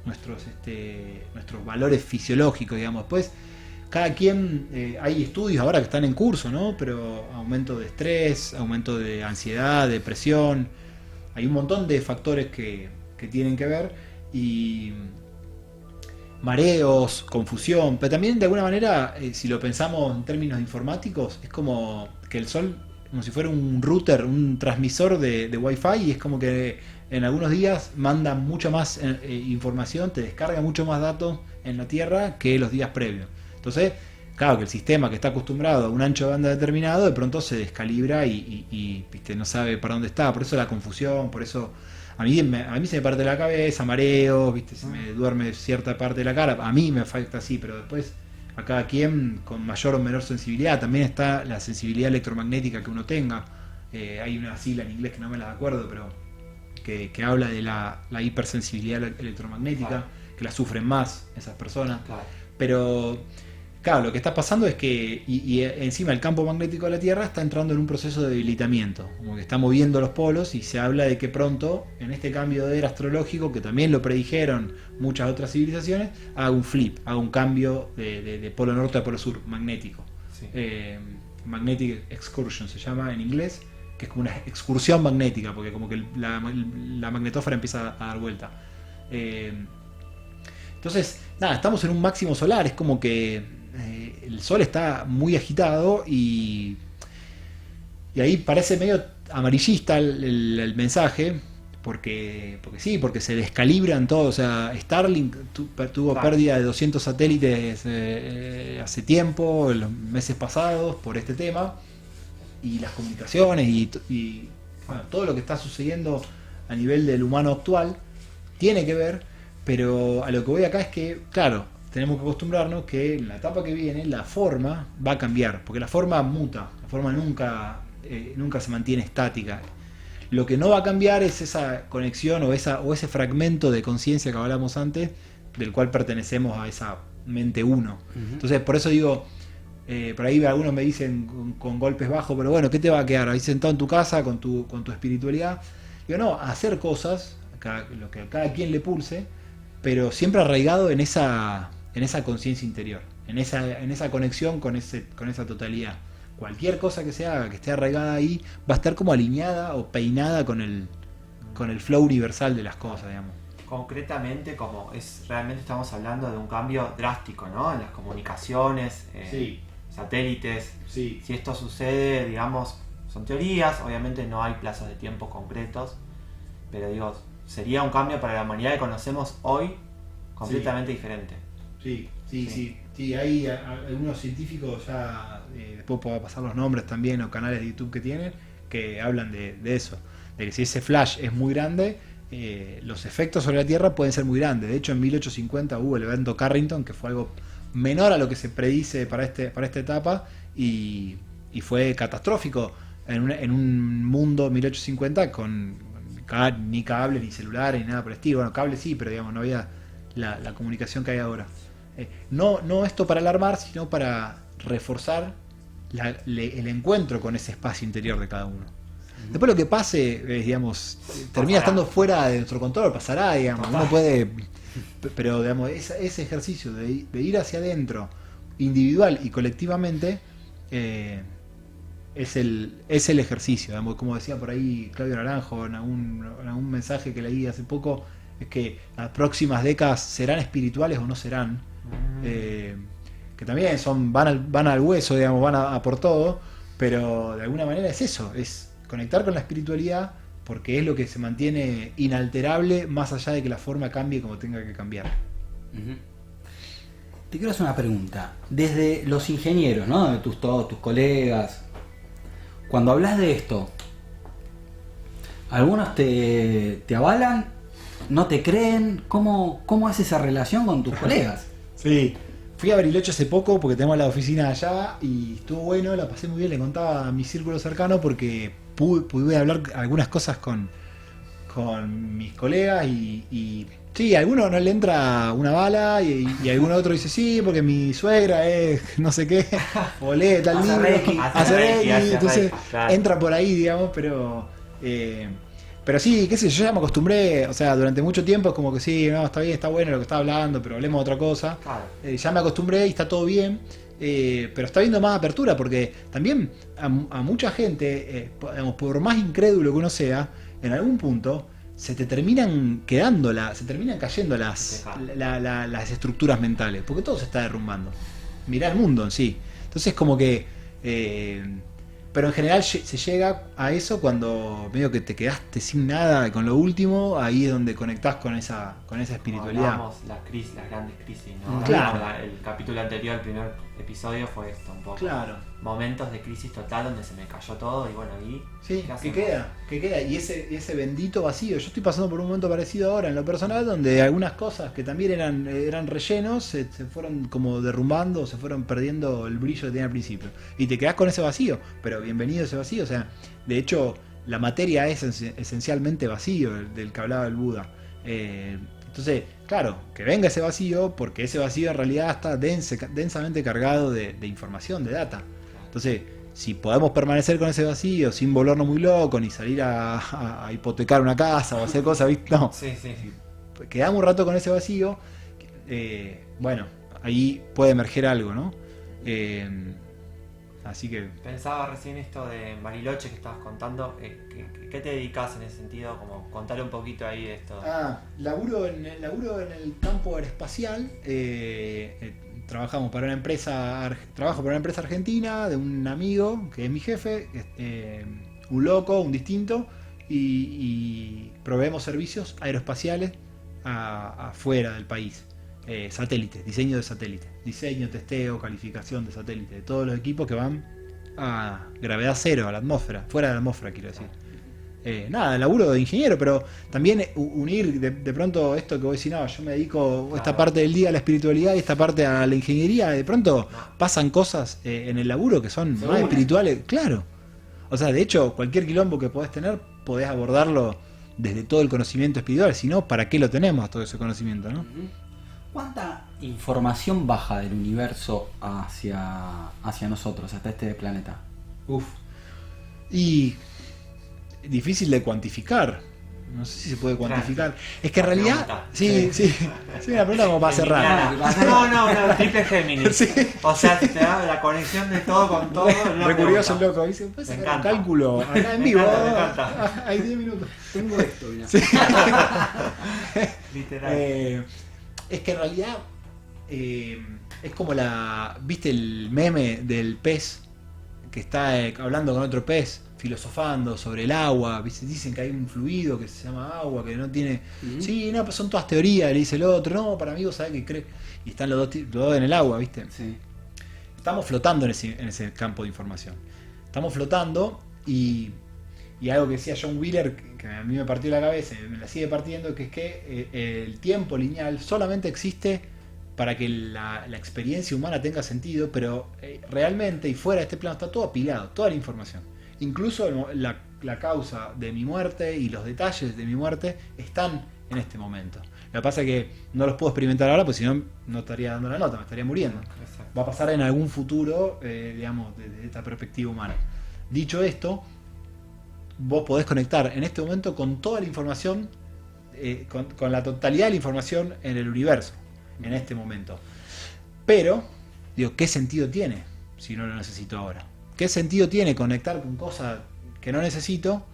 valores fisiológicos, digamos. Pues cada quien, hay estudios ahora que están en curso, ¿no? Pero aumento de estrés, aumento de ansiedad, depresión, hay un montón de factores que tienen que ver, y mareos, confusión, pero también de alguna manera, si lo pensamos en términos informáticos, es como que el Sol, como si fuera un router, un transmisor de Wi-Fi, y es como que en algunos días manda mucha más información, te descarga mucho más datos en la Tierra que los días previos. Entonces, claro que el sistema que está acostumbrado a un ancho de banda determinado, de pronto se descalibra y ¿viste? No sabe para dónde está. Por eso la confusión, por eso a mí se me parte la cabeza, mareos, ¿viste? Se me duerme cierta parte de la cara. A mí me afecta así, pero después a cada quien con mayor o menor sensibilidad. También está la sensibilidad electromagnética que uno tenga. Hay una sigla en inglés que no me la acuerdo, pero que habla de la hipersensibilidad electromagnética, claro, que la sufren más esas personas. Claro. Pero claro, lo que está pasando es que y encima el campo magnético de la Tierra está entrando en un proceso de debilitamiento, como que está moviendo los polos, y se habla de que pronto, en este cambio de era astrológico, que también lo predijeron muchas otras civilizaciones, haga un flip, haga un cambio de polo norte a polo sur, magnético. Sí. Magnetic excursion se llama en inglés, que es como una excursión magnética, porque como que la magnetosfera empieza a dar vuelta. Entonces, nada, estamos en un máximo solar, es como que el Sol está muy agitado y ahí parece medio amarillista el mensaje, porque se descalibran todos. O sea, Starlink tuvo pérdida de 200 satélites hace tiempo, en los meses pasados, por este tema, y las comunicaciones y bueno, todo lo que está sucediendo a nivel del humano actual tiene que ver, pero a lo que voy acá es que, claro, tenemos que acostumbrarnos que en la etapa que viene la forma va a cambiar, porque la forma muta, la forma nunca se mantiene estática. Lo que no va a cambiar es esa conexión o ese fragmento de conciencia que hablamos antes, del cual pertenecemos a esa mente uno. Uh-huh. Entonces, por eso digo, por ahí algunos me dicen con golpes bajos, pero bueno, ¿qué te va a quedar? Ahí sentado en tu casa con tu espiritualidad. Digo, no, hacer cosas, lo que a cada quien le pulse, pero siempre arraigado en esa conciencia interior, en esa conexión con esa totalidad. Cualquier cosa que se haga, que esté arraigada ahí, va a estar como alineada o peinada con el flow universal de las cosas, digamos. Concretamente, realmente estamos hablando de un cambio drástico, ¿no? En las comunicaciones, sí, satélites. Sí. Si esto sucede, digamos, son teorías, obviamente no hay plazos de tiempo concretos, pero digo, sería un cambio para la humanidad que conocemos hoy completamente diferente. Sí, hay algunos científicos, ya después puedo pasar los nombres también, o canales de YouTube que tienen, que hablan de eso, de que si ese flash es muy grande, los efectos sobre la Tierra pueden ser muy grandes. De hecho, en 1850 hubo el evento Carrington, que fue algo menor a lo que se predice para esta etapa, y fue catastrófico en un mundo 1850 con ni cable, ni celular, ni nada por el estilo. Bueno, cable sí, pero digamos no había la comunicación que hay ahora. No esto para alarmar, sino para reforzar el encuentro con ese espacio interior de cada uno. Después lo que pase, digamos, termina estando fuera de nuestro control, pasará, digamos, uno puede, pero digamos, ese ejercicio de ir hacia adentro, individual y colectivamente, es el ejercicio, digamos, como decía por ahí Claudio Naranjo en algún mensaje que leí hace poco, es que las próximas décadas serán espirituales o no serán, que también van al hueso, digamos, van a por todo, pero de alguna manera es eso, es conectar con la espiritualidad porque es lo que se mantiene inalterable más allá de que la forma cambie como tenga que cambiar. Te quiero hacer una pregunta. Desde los ingenieros, ¿no? De todos tus colegas, cuando hablas de esto, ¿algunos te avalan? ¿No te creen? ¿Cómo es esa relación con tus colegas? Sí, fui a Bariloche hace poco porque tenemos la oficina allá y estuvo bueno, la pasé muy bien, le contaba a mi círculo cercano porque pude hablar algunas cosas con mis colegas y sí, a alguno no le entra una bala y alguno otro dice sí, porque mi suegra es no sé qué, o lee tal libro, hace Reiki, entonces claro. Entra por ahí, digamos, pero sí, qué sé yo, ya me acostumbré, o sea, durante mucho tiempo es como que sí, no, está bien, está bueno lo que está hablando, pero hablemos de otra cosa. Claro. Ya me acostumbré y está todo bien, pero está habiendo más apertura, porque también a mucha gente, digamos, por más incrédulo que uno sea, en algún punto se terminan cayendo las estructuras mentales, porque todo se está derrumbando. Mirá el mundo en sí. Entonces como que... pero en general se llega a eso cuando medio que te quedaste sin nada con lo último, ahí es donde conectás con esa espiritualidad. Hablamos las grandes crisis, ¿no? Claro. El capítulo anterior, el primer episodio fue esto un poco. Claro. Momentos de crisis total donde se me cayó todo y bueno, ahí... Sí, que queda. Y ese bendito vacío. Yo estoy pasando por un momento parecido ahora en lo personal, donde algunas cosas que también eran rellenos se fueron como derrumbando, se fueron perdiendo el brillo que tenía al principio. Y te quedás con ese vacío, pero bienvenido ese vacío. O sea, de hecho, la materia es esencialmente vacío, del que hablaba el Buda. Entonces, claro, que venga ese vacío, porque ese vacío en realidad está densamente cargado de información, de data. Entonces, si podemos permanecer con ese vacío sin volvernos muy locos, ni salir a hipotecar una casa o hacer cosas, ¿viste? No. Sí. Quedamos un rato con ese vacío, bueno, ahí puede emerger algo, ¿no? Así que... Pensaba recién esto de Bariloche que estabas contando, ¿qué te dedicas en ese sentido? Como contar un poquito ahí de esto. Laburo en el campo aeroespacial, trabajo para una empresa argentina de un amigo que es mi jefe, un loco, un distinto, y proveemos servicios aeroespaciales afuera del país. Satélites, diseño de satélites, diseño, testeo, calificación de satélites, de todos los equipos que van a gravedad cero, a la atmósfera, fuera de la atmósfera quiero decir. Laburo de ingeniero, pero también unir de pronto esto que vos decís, no, yo me dedico esta parte del día a la espiritualidad y esta parte a la ingeniería, de pronto pasan cosas en el laburo que son más espirituales, claro. O sea, de hecho, cualquier quilombo que podés tener, podés abordarlo desde todo el conocimiento espiritual, si no, ¿para qué lo tenemos todo ese conocimiento, no? ¿Cuánta información baja del universo hacia nosotros, hasta este planeta? Y difícil de cuantificar. No sé si se puede cuantificar. Es que en realidad... Sí, una pregunta como para cerrar. No, triple Géminis. Sí. O sea, te da la conexión de todo con todo. Re curioso, loco. Dice, puedes sacar un cálculo acá en vivo. Me encanta. Hay 10 minutos. Tengo esto, mira. Sí. Literal. Es que en realidad es como ¿viste el meme del pez que está hablando con otro pez, filosofando sobre el agua? ¿Viste? Dicen que hay un fluido que se llama agua, que no tiene... Sí, no, pues son todas teorías, le dice el otro. No, para mí vos sabés que crees... Y están los dos en el agua, ¿viste? Sí. Estamos flotando en ese campo de información. Estamos flotando y algo que decía John Wheeler, que a mí me partió la cabeza y me la sigue partiendo, que es que el tiempo lineal solamente existe para que la experiencia humana tenga sentido, pero realmente y fuera de este plano está todo apilado, toda la información. Incluso la causa de mi muerte y los detalles de mi muerte están en este momento. Lo que pasa es que no los puedo experimentar ahora, porque si no, no estaría dando la nota, me estaría muriendo. Exacto. Va a pasar en algún futuro, digamos, desde esta perspectiva humana. Dicho esto, vos podés conectar en este momento con toda la información, con la totalidad de la información en el universo, en este momento. Pero, digo, ¿qué sentido tiene si no lo necesito ahora? ¿Qué sentido tiene conectar con cosas que no necesito?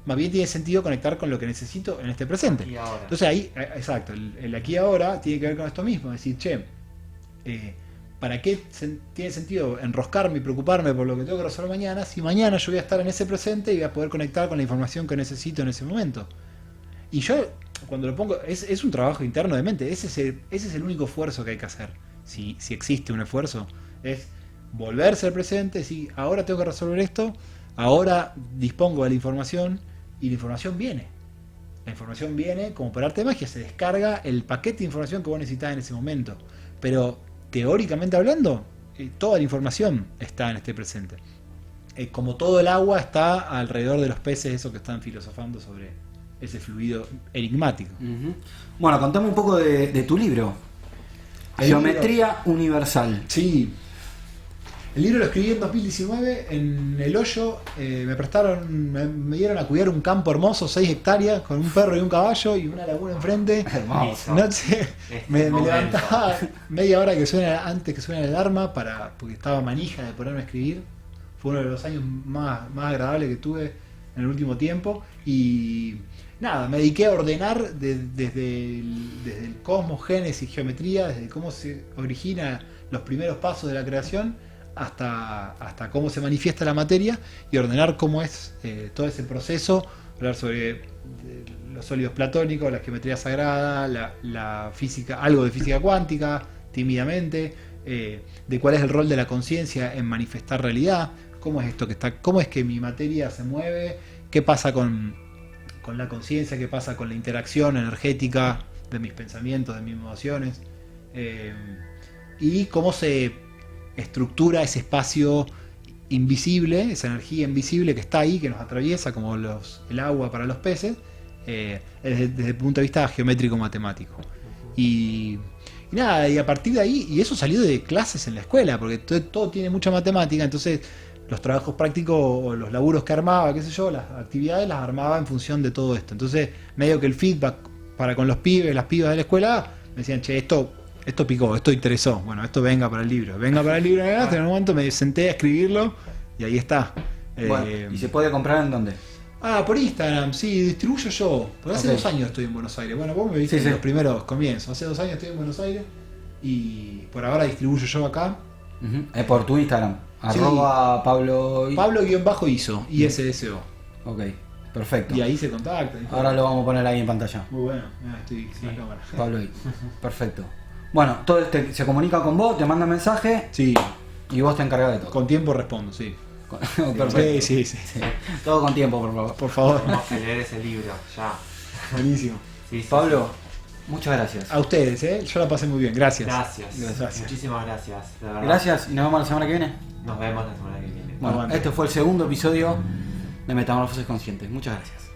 Más bien tiene sentido conectar con lo que necesito en este presente. Aquí y ahora. Entonces ahí, exacto, el aquí y ahora tiene que ver con esto mismo. Es decir, che, ¿para qué tiene sentido enroscarme y preocuparme por lo que tengo que resolver mañana si mañana yo voy a estar en ese presente y voy a poder conectar con la información que necesito en ese momento? Y yo, cuando lo pongo, es un trabajo interno de mente. Ese es el único esfuerzo que hay que hacer. Si existe un esfuerzo, es volverse al presente, decir, ahora tengo que resolver esto, ahora dispongo de la información y la información viene. La información viene como por arte de magia, se descarga el paquete de información que vos necesitas en ese momento. Pero teóricamente hablando, toda la información está en este presente. Como todo el agua está alrededor de los peces, esos que están filosofando sobre ese fluido enigmático. Bueno, contame un poco de tu libro. Geometría Universal. Sí. El libro lo escribí en 2019 en El Hoyo. Me dieron a cuidar un campo hermoso, 6 hectáreas, con un perro y un caballo y una laguna enfrente. Hermoso. Noche, me levantaba media hora antes que suene la alarma porque estaba manija de ponerme a escribir. Fue uno de los años más agradables que tuve en el último tiempo. Y nada, me dediqué a ordenar desde el cosmos, génesis, geometría, desde cómo se origina los primeros pasos de la creación hasta cómo se manifiesta la materia y ordenar cómo es todo ese proceso, hablar sobre los sólidos platónicos, la geometría sagrada, la física, algo de física cuántica, tímidamente, de cuál es el rol de la conciencia en manifestar realidad, cómo es que mi materia se mueve, qué pasa con la conciencia, qué pasa con la interacción energética de mis pensamientos, de mis emociones, y cómo se estructura ese espacio invisible, esa energía invisible que está ahí, que nos atraviesa como el agua para los peces, desde el punto de vista geométrico-matemático. Y nada, y a partir de ahí, y eso salió de clases en la escuela, porque todo tiene mucha matemática, entonces los trabajos prácticos o los laburos que armaba, qué sé yo, las actividades las armaba en función de todo esto. Entonces, medio que el feedback para con los pibes, las pibas de la escuela, me decían, che, esto picó, esto interesó, bueno, esto venga para el libro. En un momento me senté a escribirlo y ahí está. Bueno, ¿y se puede comprar en dónde? Por Instagram, sí, distribuyo yo. Porque hace 2 años estoy en Buenos Aires. Bueno, vos me viste en los primeros comienzos. Hace 2 años estoy en Buenos Aires y por ahora distribuyo yo acá. Es por tu Instagram, sí. Pablo... Pablo-ISO, ISSO. Ok, perfecto. Y ahí se contacta. Ahora lo vamos a poner ahí en pantalla. Muy bueno, estoy en la cámara. Pablo I. Perfecto. Bueno, todo se comunica con vos, te manda mensaje. Sí. Y vos te encargás de todo. Con tiempo respondo, sí. Perfecto. Sí. Todo con tiempo, por favor. Por favor. Tenemos que leer ese libro, ya. Buenísimo. Sí, Pablo, muchas gracias. A ustedes, yo la pasé muy bien. Gracias. Gracias. Muchísimas gracias. De verdad. Gracias y nos vemos la semana que viene. Nos vemos la semana que viene. Bueno, este fue el segundo episodio de Metamorfosis Conscientes. Muchas gracias.